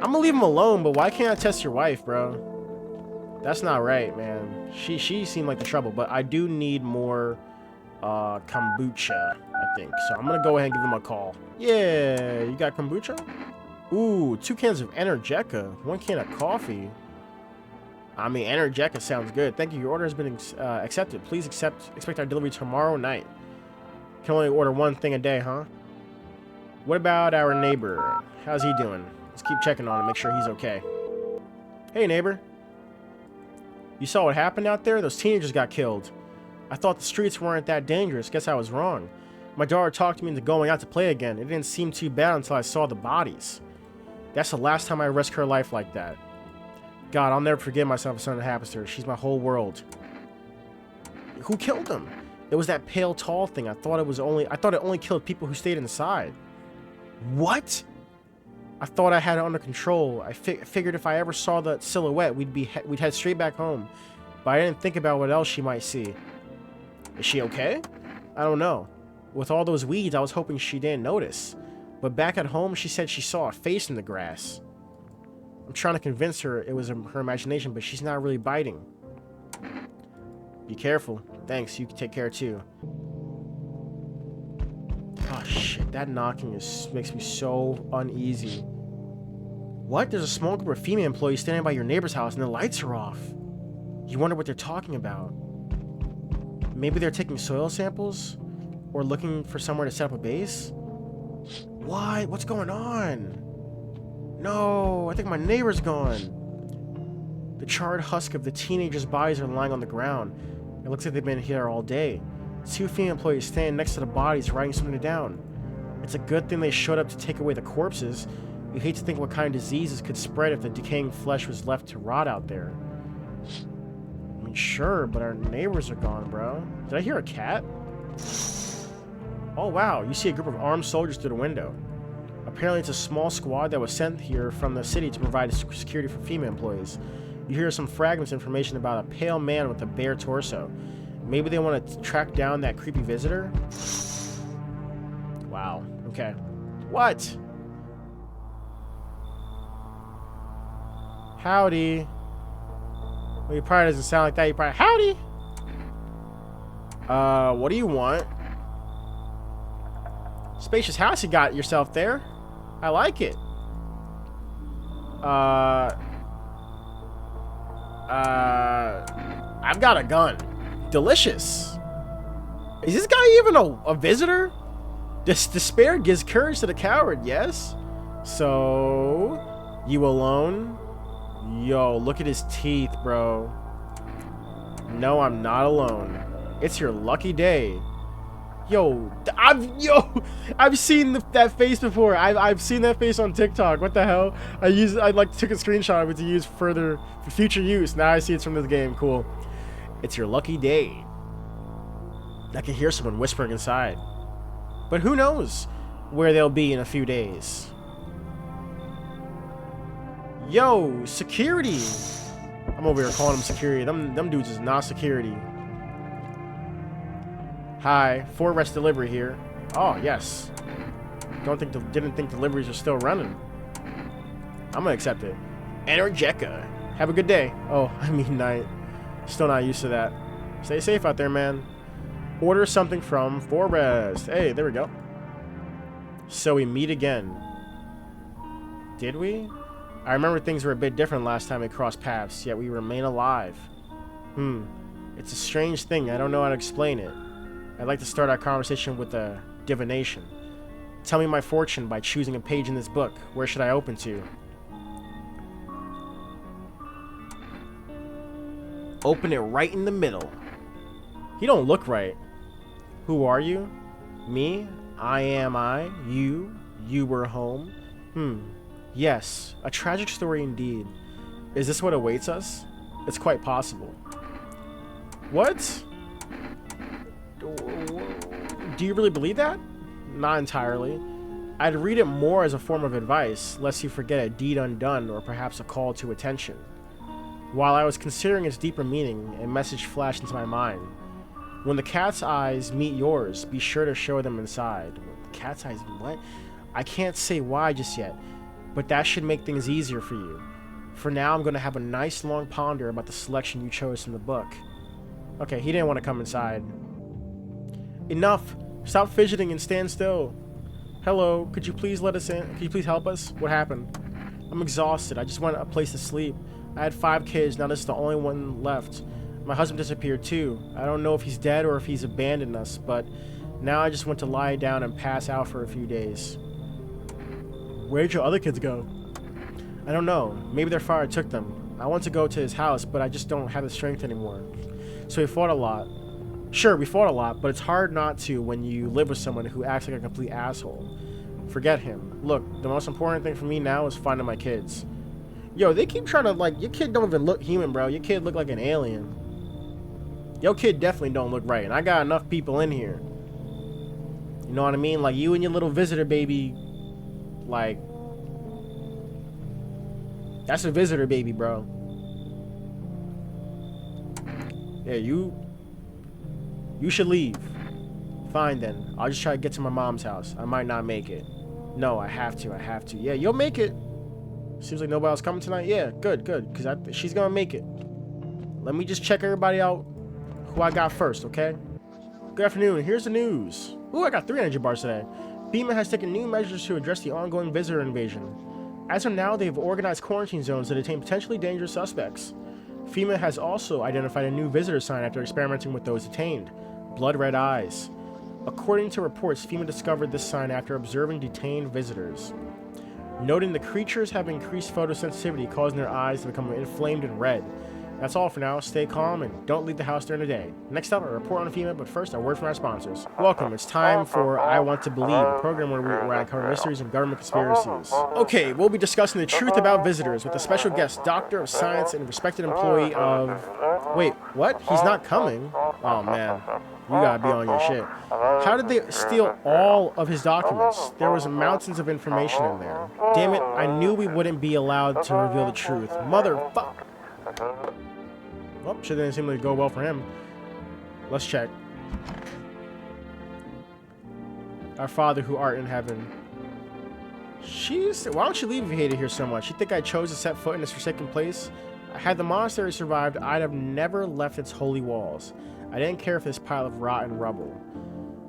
I'm gonna leave them alone, but why can't I test your wife, bro? That's not right, man. She seemed like the trouble, but I do need more kombucha, I think. So I'm gonna go ahead and give them a call. Yeah, you got kombucha? Ooh, 2 cans of Energeca, 1 can of coffee. I mean, Energeca sounds good. Thank you. Your order has been accepted. Please expect our delivery tomorrow night. Can only order 1 thing a day, huh? What about our neighbor? How's he doing? Let's keep checking on him, make sure he's okay. Hey, neighbor. You saw what happened out there? Those teenagers got killed. I thought the streets weren't that dangerous. Guess I was wrong. My daughter talked me into going out to play again. It didn't seem too bad until I saw the bodies. That's the last time I risked her life like that. God, I'll never forgive myself if something happens to her. She's my whole world. Who killed him? It was that pale, tall thing. I thought it only killed people who stayed inside. What? I thought I had it under control. I figured if I ever saw that silhouette, we'd head straight back home. But I didn't think about what else she might see. Is she okay? I don't know. With all those weeds, I was hoping she didn't notice. But back at home, she said she saw a face in the grass. I'm trying to convince her it was her imagination, but she's not really biting. Be careful. Thanks, you can take care too. Oh shit, that knocking makes me so uneasy. What? There's a small group of female employees standing by your neighbor's house and the lights are off. You wonder what they're talking about. Maybe they're taking soil samples? Or looking for somewhere to set up a base? What? What's going on? No, I think my neighbor's gone. The charred husk of the teenagers' bodies are lying on the ground. It looks like they've been here all day. 2 female employees standing next to the bodies writing something down. It's a good thing they showed up to take away the corpses. You hate to think what kind of diseases could spread if the decaying flesh was left to rot out there. I mean, sure, but our neighbors are gone, bro. Did I hear a cat? Oh, wow. You see a group of armed soldiers through the window. Apparently, it's a small squad that was sent here from the city to provide security for female employees. You hear some fragments of information about a pale man with a bare torso. Maybe they want to track down that creepy visitor? Wow. Okay. What? Howdy. Well, he probably doesn't sound like that. He probably... Howdy! What do you want? Spacious house you got yourself there. I like it. I've got a gun. Delicious. Is this guy even a visitor? Despair gives courage to the coward, yes? So, you alone? Yo, look at his teeth, bro. No, I'm not alone. It's your lucky day. Yo, I've seen that face before. I've seen that face on TikTok. What the hell? I like took a screenshot of it to use for future use. Now I see it's from this game. Cool. It's your lucky day. I can hear someone whispering inside. But who knows where they'll be in a few days. Yo, security. I'm over here calling them security. Them dudes is not security. Hi, 4 rest delivery here. Oh, yes. Didn't think deliveries are still running. I'm gonna accept it. Energeca. Have a good day. Oh, I mean night. Still not used to that. Stay safe out there, man. Order something from 4 Rest. Hey, there we go. So we meet again. Did we? I remember things were a bit different last time we crossed paths, yet we remain alive. It's a strange thing. I don't know how to explain it. I'd like to start our conversation with a divination. Tell me my fortune by choosing a page in this book. Where should I open to? Open it right in the middle. He don't look right. Who are you? Me? I am I. You? You were home? Yes. A tragic story indeed. Is this what awaits us? It's quite possible. What? Do you really believe that? Not entirely. I'd read it more as a form of advice, lest you forget a deed undone or perhaps a call to attention. While I was considering its deeper meaning, a message flashed into my mind. When the cat's eyes meet yours, be sure to show them inside. Cat's eyes, what? I can't say why just yet, but that should make things easier for you. For now, I'm going to have a nice long ponder about the selection you chose from the book. Okay, he didn't want to come inside. Enough! Stop fidgeting and stand still. Hello, could you please let us in? Could you please help us? What happened? I'm exhausted. I just want a place to sleep. I had 5 kids, now this is the only one left. My husband disappeared too. I don't know if he's dead or if he's abandoned us, but now I just want to lie down and pass out for a few days. Where'd your other kids go? I don't know. Maybe their father took them. I want to go to his house, but I just don't have the strength anymore. So we fought a lot. Sure, we fought a lot, but it's hard not to when you live with someone who acts like a complete asshole. Forget him. Look, the most important thing for me now is finding my kids. Yo, they keep trying to, like, your kid don't even look human, bro. Your kid look like an alien. Your kid definitely don't look right, and I got enough people in here. You know what I mean? Like, you and your little visitor baby, like, that's a visitor baby, bro. Yeah, you should leave. Fine, then. I'll just try to get to my mom's house. I might not make it. No, I have to. Yeah, you'll make it. Seems like nobody else coming tonight. Yeah, good, because she's gonna make it. Let me just check everybody out who I got first, okay? Good afternoon. Here's the news. Ooh, I got 3 energy bars today. FEMA has taken new measures to address the ongoing visitor invasion. As of now, they've organized quarantine zones to detain potentially dangerous suspects. FEMA has also identified a new visitor sign after experimenting with those detained. Blood red eyes. According to reports, FEMA discovered this sign after observing detained visitors, noting the creatures have increased photosensitivity, causing their eyes to become inflamed and red. That's all for now. Stay calm and don't leave the house during the day. Next up, a report on FEMA, but first, a word from our sponsors. Welcome. It's time for I Want to Believe, a program where I cover mysteries and government conspiracies. Okay, we'll be discussing the truth about visitors with a special guest, doctor of science and respected employee of... Wait, what? He's not coming? Oh, man. You gotta be on your shit. How did they steal all of his documents? There was mountains of information in there. Damn it, I knew we wouldn't be allowed to reveal the truth. Motherfuck. Well, shit didn't seem to go well for him. Let's check. Our Father who art in heaven. Why don't you leave if you hate it here so much? You think I chose to set foot in this forsaken place? Had the monastery survived, I'd have never left its holy walls. I didn't care for this pile of rotten rubble.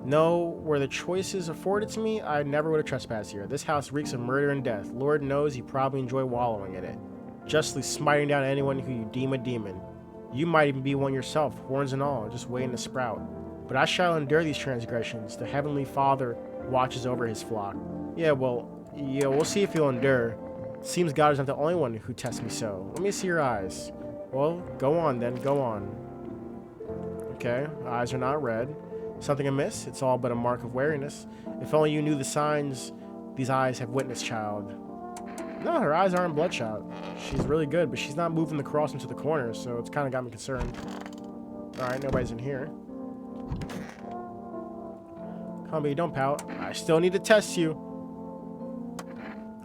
No, were the choices afforded to me, I never would have trespassed here. This house reeks of murder and death. Lord knows you probably enjoy wallowing in it, justly smiting down anyone who you deem a demon. You might even be one yourself, horns and all, just waiting to sprout. But I shall endure these transgressions. The Heavenly Father watches over his flock. Yeah, we'll see if you'll endure. Seems God is not the only one who tests me so. Let me see your eyes. Well, go on then, go on. Okay, eyes are not red. Something amiss? It's all but a mark of wariness. If only you knew the signs these eyes have witnessed, child. No, her eyes aren't bloodshot. She's really good, but she's not moving the cross into the corner, so it's kind of got me concerned. Alright, nobody's in here. Come on, baby, don't pout. I still need to test you.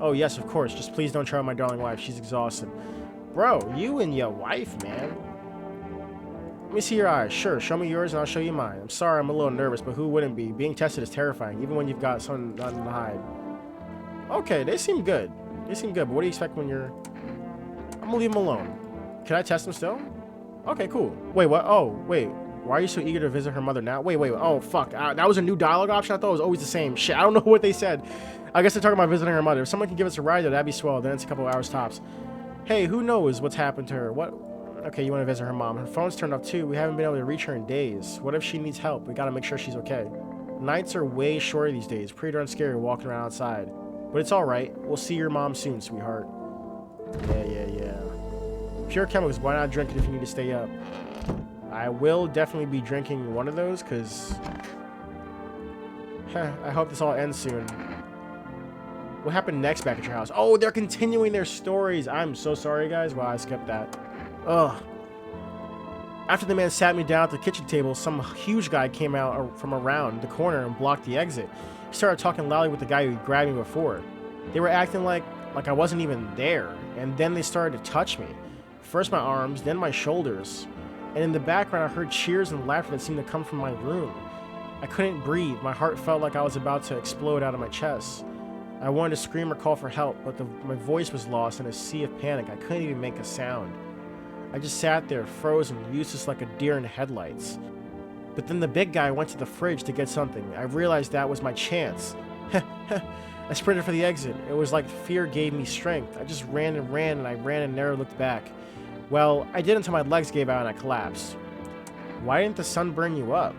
Oh, yes, of course. Just please don't try my darling wife. She's exhausted. Bro, you and your wife, man. Let me see your eyes. Sure, show me yours and I'll show you mine. I'm sorry, I'm a little nervous, but who wouldn't be? Being tested is terrifying, even when you've got something to hide. Okay, they seem good. They seem good, but what do you expect when you're... I'm gonna leave them alone. Can I test them still? Okay, cool. Wait, what? Oh, wait. Why are you so eager to visit her mother now? Wait. Oh, fuck. That was a new dialogue option? I thought it was always the same. Shit, I don't know what they said. I guess they're talking about visiting her mother. If someone can give us a ride there, that'd be swell. Then it's a couple of hours tops. Hey, who knows what's happened to her? What? Okay, you want to visit her mom. Her phone's turned off too. We haven't been able to reach her in days. What if she needs help? We gotta make sure she's okay. Nights are way shorter these days. Pretty darn scary walking around outside. But it's alright. We'll see your mom soon, sweetheart. Yeah. Pure chemicals. Why not drink it if you need to stay up? I will definitely be drinking one of those, because... I hope this all ends soon. What happened next back at your house? Oh, they're continuing their stories. I'm so sorry, guys. Wow, I skipped that. Ugh. After the man sat me down at the kitchen table, some huge guy came out from around the corner and blocked the exit. He started talking loudly with the guy who grabbed me before. They were acting like I wasn't even there, and then they started to touch me. First my arms, then my shoulders. And in the background, I heard cheers and laughter that seemed to come from my room. I couldn't breathe. My heart felt like I was about to explode out of my chest. I wanted to scream or call for help, but my voice was lost in a sea of panic. I couldn't even make a sound. I just sat there, frozen, useless like a deer in headlights. But then the big guy went to the fridge to get something. I realized that was my chance. I sprinted for the exit. It was like fear gave me strength. I just ran and I ran and never looked back. Well, I did until my legs gave out and I collapsed. Why didn't the sun burn you up?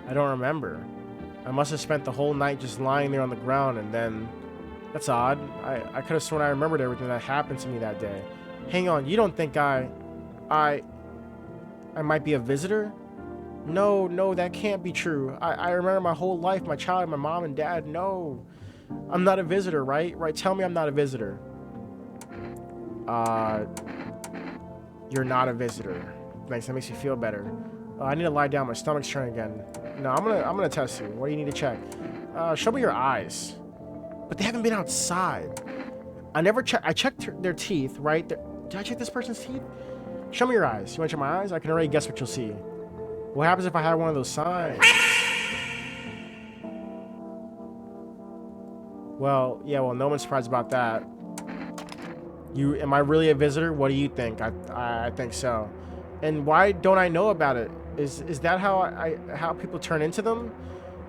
I don't remember. I must have spent the whole night just lying there on the ground, and then... That's odd. I could have sworn I remembered everything that happened to me that day. Hang on, you don't think I might be a visitor? No, that can't be true. I remember my whole life, my childhood, my mom and dad. No. I'm not a visitor, right? Right, tell me I'm not a visitor. You're not a visitor. Thanks, that makes you feel better. I need to lie down, my stomach's turning again. No, I'm gonna test you. What do you need to check? Show me your eyes. But they haven't been outside. I checked their teeth, right? Did I check this person's teeth? Show me your eyes. You wanna check my eyes? I can already guess what you'll see. What happens if I had one of those signs? Well, yeah, well, no one's surprised about that. Am I really a visitor? What do you think? I think so. And why don't I know about it? Is that how people turn into them?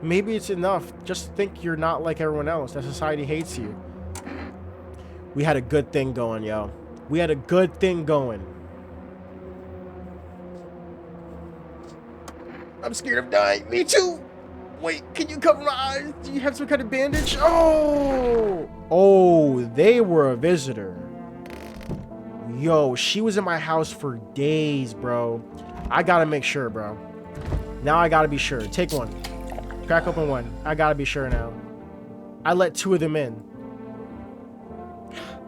Maybe it's enough. Just think you're not like everyone else. That society hates you. We had a good thing going, yo. We had a good thing going. I'm scared of dying. Me too. Wait, can you cover my eyes? Do you have some kind of bandage? Oh, they were a visitor. Yo, she was in my house for days, bro. I gotta make sure, bro. Now I gotta be sure. Take one. Crack open one. I gotta be sure now. I let two of them in.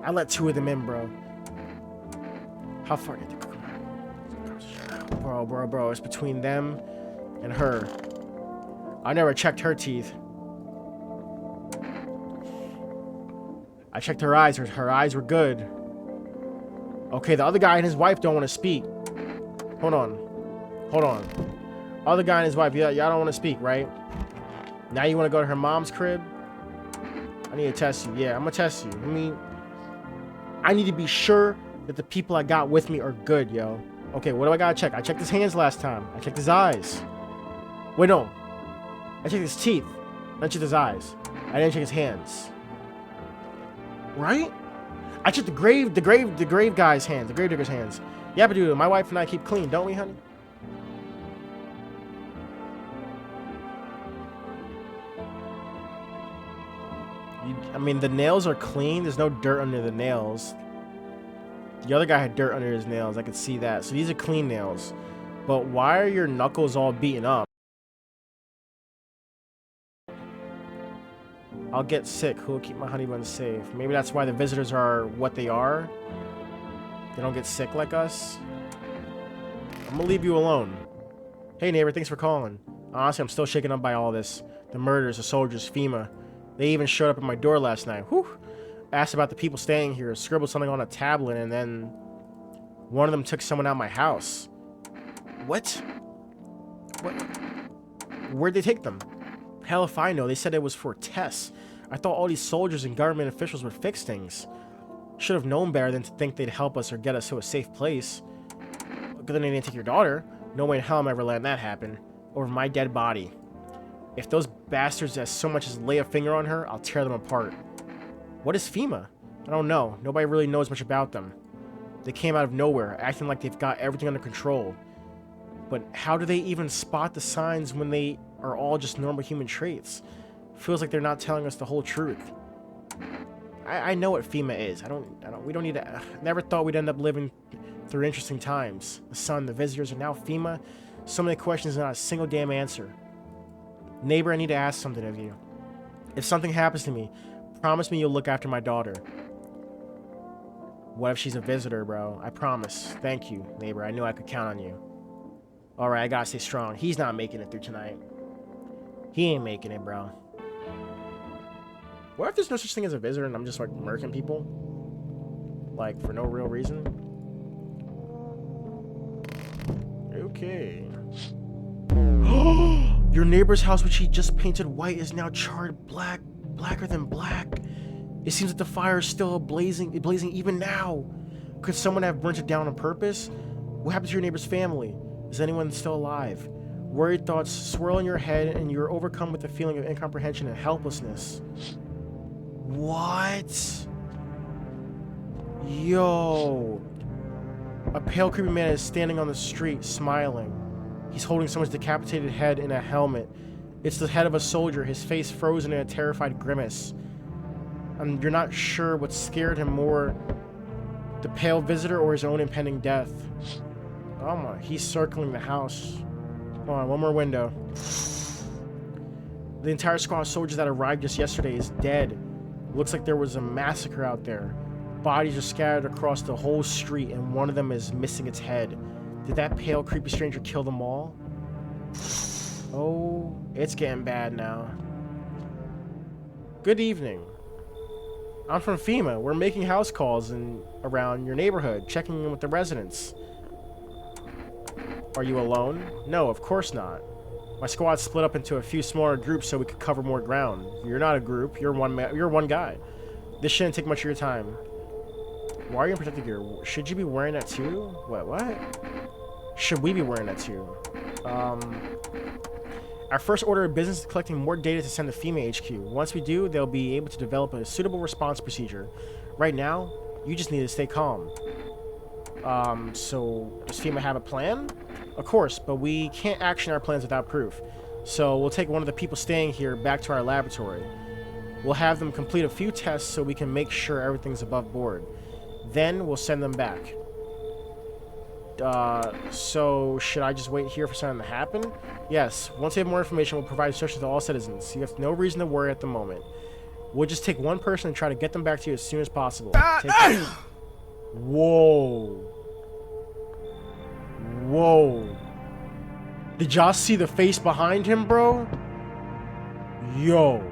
Bro. How far did they go? Bro. It's between them and her. I never checked her teeth. I checked her eyes. Her eyes were good. Okay, the other guy and his wife don't want to speak. Hold on. Other guy and his wife, y'all don't want to speak, right? Now you want to go to her mom's crib? I need to test you. Yeah, I'm going to test you. I need to be sure that the people I got with me are good, yo. Okay, what do I got to check? I checked his hands last time. I checked his eyes. Wait, no. I checked his teeth. I checked his eyes. I didn't check his hands. Right? I checked the grave guy's hands, the grave digger's hands. Yeah, but dude, my wife and I keep clean, don't we, honey? I mean, the nails are clean. There's no dirt under the nails. The other guy had dirt under his nails. I could see that. So these are clean nails. But why are your knuckles all beaten up? I'll get sick. Who will keep my honey buns safe? Maybe that's why the visitors are what they are. They don't get sick like us. I'm gonna leave you alone. Hey neighbor, thanks for calling. Honestly, I'm still shaken up by all this. The murders, the soldiers, FEMA. They even showed up at my door last night. Whew. Asked about the people staying here, scribbled something on a tablet, and then one of them took someone out of my house. What? What? Where'd they take them? Hell if I know. They said it was for tests. I thought all these soldiers and government officials would fix things. Should have known better than to think they'd help us or get us to a safe place. Good thing they didn't take your daughter. No way in hell I'm ever letting that happen. Over my dead body. If those bastards as so much as lay a finger on her, I'll tear them apart. What is FEMA? I don't know. Nobody really knows much about them. They came out of nowhere, acting like they've got everything under control. But how do they even spot the signs when they are all just normal human traits? Feels like they're not telling us the whole truth. I know what FEMA is. We don't need to. Never thought we'd end up living through interesting times. The sun, the visitors, and now FEMA. So many questions and not a single damn answer. Neighbor, I need to ask something of you. If something happens to me, promise me you'll look after my daughter. What if she's a visitor, bro? I promise. Thank you, neighbor. I knew I could count on you. Alright, I gotta stay strong. He's not making it through tonight. He ain't making it, bro. What if there's no such thing as a visitor and I'm just like murking people? Like, for no real reason? Okay. Your neighbor's house, which he just painted white, is now charred black. Blacker than black. It seems that the fire is still blazing even now. Could someone have burnt it down on purpose? What happened to your neighbor's family? Is anyone still alive? Worried thoughts swirl in your head and you're overcome with a feeling of incomprehension and helplessness. What? Yo. A pale, creepy man is standing on the street, smiling. He's holding someone's decapitated head in a helmet. It's the head of a soldier, his face frozen in a terrified grimace. And you're not sure what scared him more, the pale visitor or his own impending death. Oh my, he's circling the house. Hold on, one more window. The entire squad of soldiers that arrived just yesterday is dead. Looks like there was a massacre out there. Bodies are scattered across the whole street and one of them is missing its head. Did that pale, creepy stranger kill them all? Oh, it's getting bad now. Good evening. I'm from FEMA. We're making house calls around your neighborhood, checking in with the residents. Are you alone? No, of course not. My squad split up into a few smaller groups so we could cover more ground. You're not a group. You're one guy. This shouldn't take much of your time. Why are you in protective gear? Should you be wearing that too? What? Should we be wearing that too? Our first order of business is collecting more data to send to FEMA HQ. Once we do, they'll be able to develop a suitable response procedure. Right now, you just need to stay calm. So does FEMA have a plan? Of course, but we can't action our plans without proof. So we'll take one of the people staying here back to our laboratory. We'll have them complete a few tests so we can make sure everything's above board. Then we'll send them back. So should I just wait here for something to happen? Yes, once we have more information, we'll provide instructions to all citizens. You have no reason to worry at the moment. We'll just take one person and try to get them back to you as soon as possible. Whoa. Whoa. Did y'all see the face behind him, bro? Yo.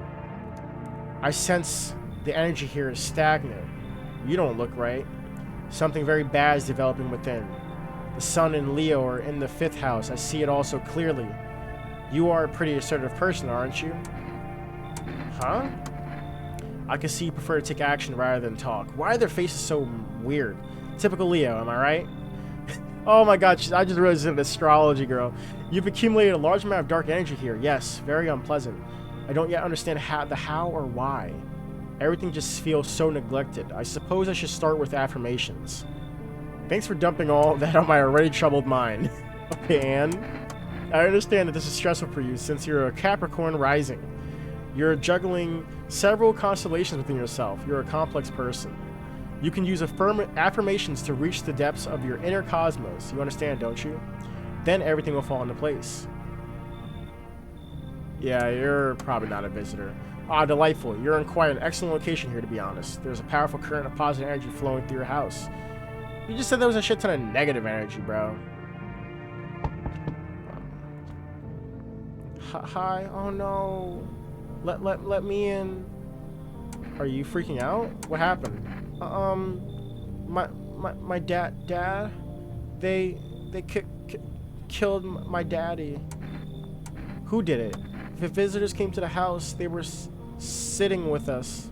I sense the energy here is stagnant. You don't look right. Something very bad is developing within. The sun and Leo are in the 5th house. I see it all so clearly. You are a pretty assertive person, aren't you? Huh? I can see you prefer to take action rather than talk. Why are their faces so weird? Typical Leo, am I right? Oh my god, I just realized it's an astrology girl. You've accumulated a large amount of dark energy here. Yes, very unpleasant. I don't yet understand how or why. Everything just feels so neglected. I suppose I should start with affirmations. Thanks for dumping all that on my already troubled mind. Okay, Anne. I understand that this is stressful for you since you're a Capricorn rising. You're juggling several constellations within yourself. You're a complex person. You can use affirmations to reach the depths of your inner cosmos. You understand, don't you? Then everything will fall into place. Yeah, you're probably not a visitor. Ah, delightful. You're in quite an excellent location here, to be honest. There's a powerful current of positive energy flowing through your house. You just said there was a shit ton of negative energy, bro. Hi. Oh no. Let me in. Are you freaking out? What happened? My dad. They killed my daddy. Who did it? The visitors came to the house. They were sitting with us.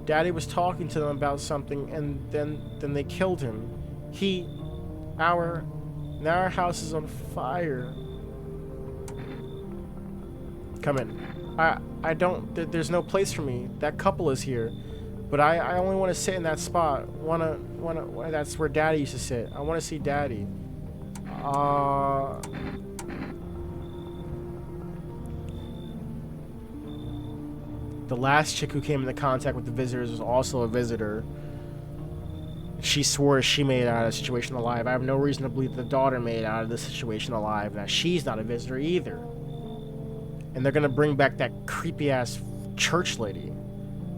Daddy was talking to them about something, and then they killed him. Now our house is on fire. Come in. I don't. There's no place for me. That couple is here, but I only want to sit in that spot. That's where Daddy used to sit. I want to see Daddy. The last chick who came into contact with the visitors was also a visitor. She swore she made it out of the situation alive. I have no reason to believe the daughter made it out of the situation alive. Now she's not a visitor either. And they're gonna bring back that creepy ass church lady.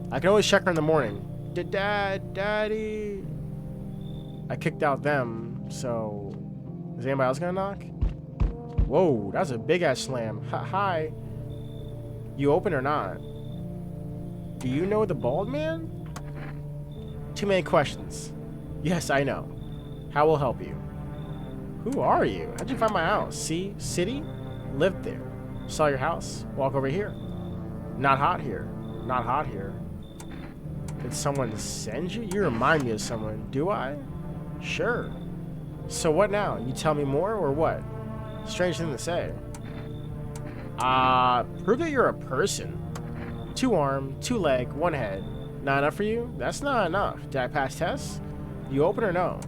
I can always check her in the morning. Daddy. I kicked out them, so is anybody else gonna knock? Whoa, that's a big ass slam. Hi. You open or not? Do you know the bald man? Too many questions. Yes, I know. How will help you? Who are you? How'd you find my house? See? City? Lived there. Saw your house. Walk over here. Not hot here. Not hot here. Did someone send you? You remind me of someone. Do I? Sure. So what now? You tell me more or what? Strange thing to say. Prove that you're a person. 2 arm, 2 leg, 1 head. Not enough for you? That's not enough. Did I pass tests? You open or no?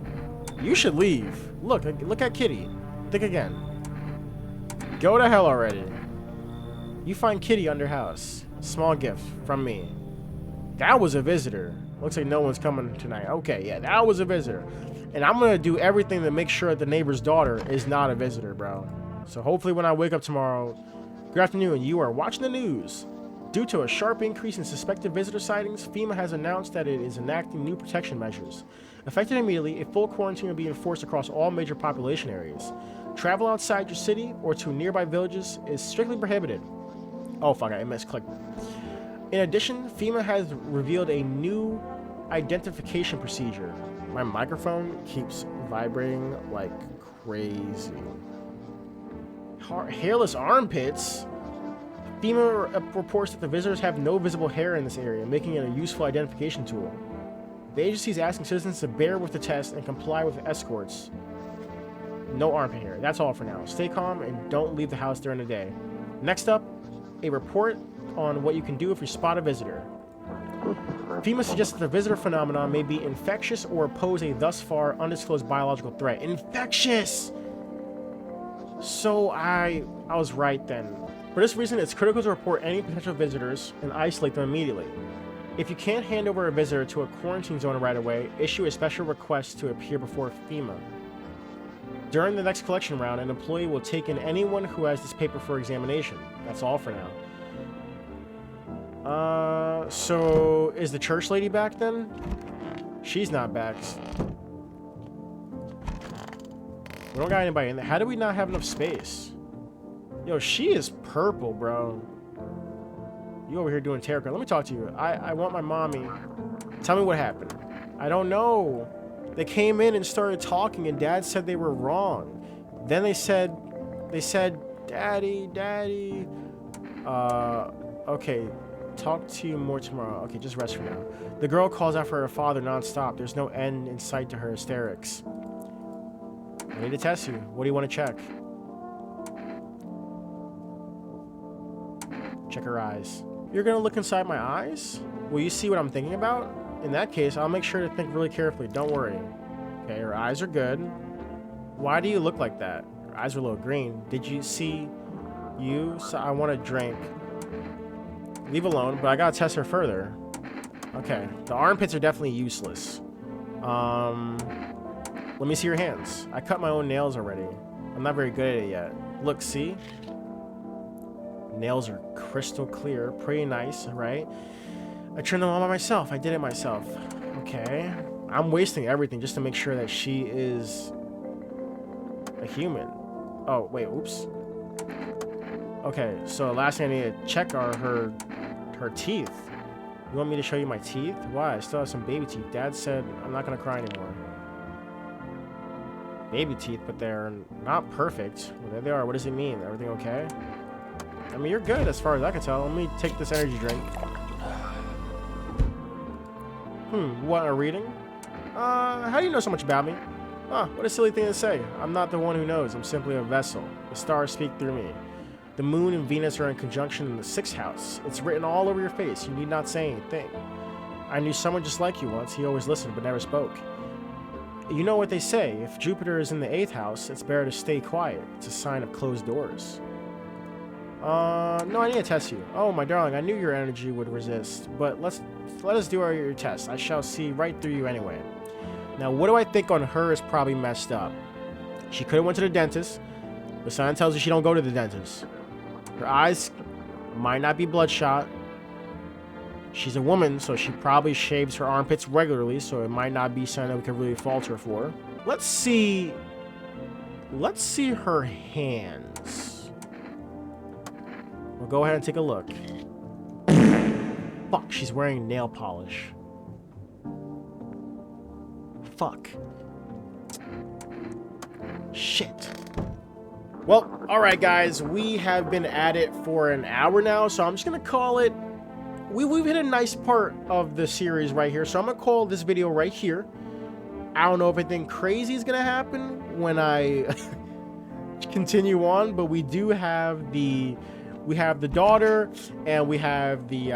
You should leave. Look at Kitty. Think again. Go to hell already. You find Kitty under house. Small gift from me. That was a visitor. Looks like no one's coming tonight. Okay, yeah, that was a visitor. And I'm gonna do everything to make sure that the neighbor's daughter is not a visitor, bro. So hopefully when I wake up tomorrow, good afternoon, you are watching the news. Due to a sharp increase in suspected visitor sightings, FEMA has announced that it is enacting new protection measures. Effective immediately, a full quarantine will be enforced across all major population areas. Travel outside your city or to nearby villages is strictly prohibited. Oh fuck, I misclicked. In addition, FEMA has revealed a new identification procedure. My microphone keeps vibrating like crazy. Hairless armpits? FEMA reports that the visitors have no visible hair in this area, making it a useful identification tool. The agency is asking citizens to bear with the test and comply with escorts. No armpit hair. That's all for now. Stay calm and don't leave the house during the day. Next up, a report on what you can do if you spot a visitor. FEMA suggests that the visitor phenomenon may be infectious or pose a thus far undisclosed biological threat. Infectious! So I was right then. For this reason, it's critical to report any potential visitors and isolate them immediately. If you can't hand over a visitor to a quarantine zone right away, issue a special request to appear before FEMA. During the next collection round, an employee will take in anyone who has this paper for examination. That's all for now. So is the church lady back then? She's not back. We don't got anybody in there. How do we not have enough space? Yo, she is purple, bro. You over here doing tarot card. Let me talk to you. I want my mommy. Tell me what happened. I don't know. They came in and started talking, and Dad said they were wrong. Then they said, Daddy. Okay. Talk to you more tomorrow. Okay, just rest for now. The girl calls out for her father nonstop. There's no end in sight to her hysterics. I need to test you. What do you want to check? Check her eyes. You're gonna look inside my eyes? Will you see what I'm thinking about? In that case, I'll make sure to think really carefully. Don't worry. Okay, her eyes are good. Why do you look like that? Her eyes are a little green. Did you see you? So I want a drink. Leave alone, but I gotta test her further. Okay, the armpits are definitely useless. Let me see your hands. I cut my own nails already. I'm not very good at it yet. Look, see? Nails are crystal clear. Pretty nice, right? I trimmed them all by myself. I did it myself. Okay. I'm wasting everything just to make sure that she is a human. Oh, wait, oops. Okay, so the last thing I need to check are her teeth. You want me to show you my teeth? Why? I still have some baby teeth. Dad said I'm not gonna cry anymore. Baby teeth, but they're not perfect. Well, there they are. What does it mean? Everything okay? I mean, you're good as far as I can tell. Let me take this energy drink. What, a reading? How do you know so much about me? What a silly thing to say. I'm not the one who knows. I'm simply a vessel. The stars speak through me. The moon and Venus are in conjunction in the 6th house. It's written all over your face. You need not say anything. I knew someone just like you once. He always listened but never spoke. You know what they say. If Jupiter is in the 8th house, it's better to stay quiet. It's a sign of closed doors. No, I need to test you. Oh, my darling, I knew your energy would resist. But let us do your test. I shall see right through you anyway. Now, what do I think on her is probably messed up? She could have went to the dentist. The sign tells you she don't go to the dentist. Her eyes might not be bloodshot. She's a woman, so she probably shaves her armpits regularly, so it might not be something that we can really fault her for. Let's see her hands. We'll go ahead and take a look. Fuck, she's wearing nail polish. Fuck. Shit. Well, alright guys, we have been at it for an hour now, so I'm just gonna call it. We've hit a nice part of the series right here, so I'm gonna call this video right here. I don't know if anything crazy is gonna happen when I continue on, but we do have the daughter, and we have the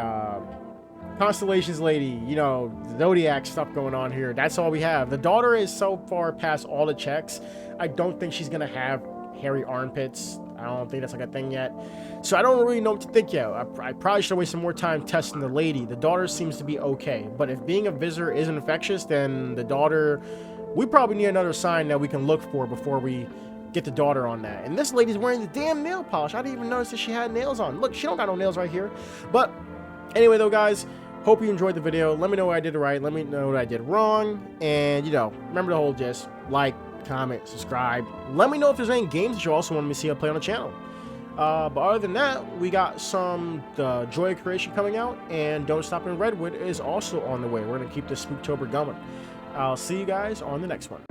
Constellations lady, you know, Zodiac stuff going on here. That's all we have. The daughter is so far past all the checks. I don't think she's gonna have hairy armpits. I don't think that's like a thing yet. So I don't really know what to think yet. I probably should waste some more time testing the lady. The daughter seems to be okay. But if being a visitor is infectious, then the daughter, we probably need another sign that we can look for before we get the daughter on that. And this lady's wearing the damn nail polish. I didn't even notice that she had nails on. Look, she don't got no nails right here. But anyway though, guys, hope you enjoyed the video. Let me know what I did right. Let me know what I did wrong. And, you know, remember the whole gist. Like, comment, subscribe. Let me know if there's any games that you also want me to see I play on the channel. But other than that, we got some Joy of Creation coming out, and Don't Stop in Redwood is also on the way. We're going to keep this Spooktober going. I'll see you guys on the next one.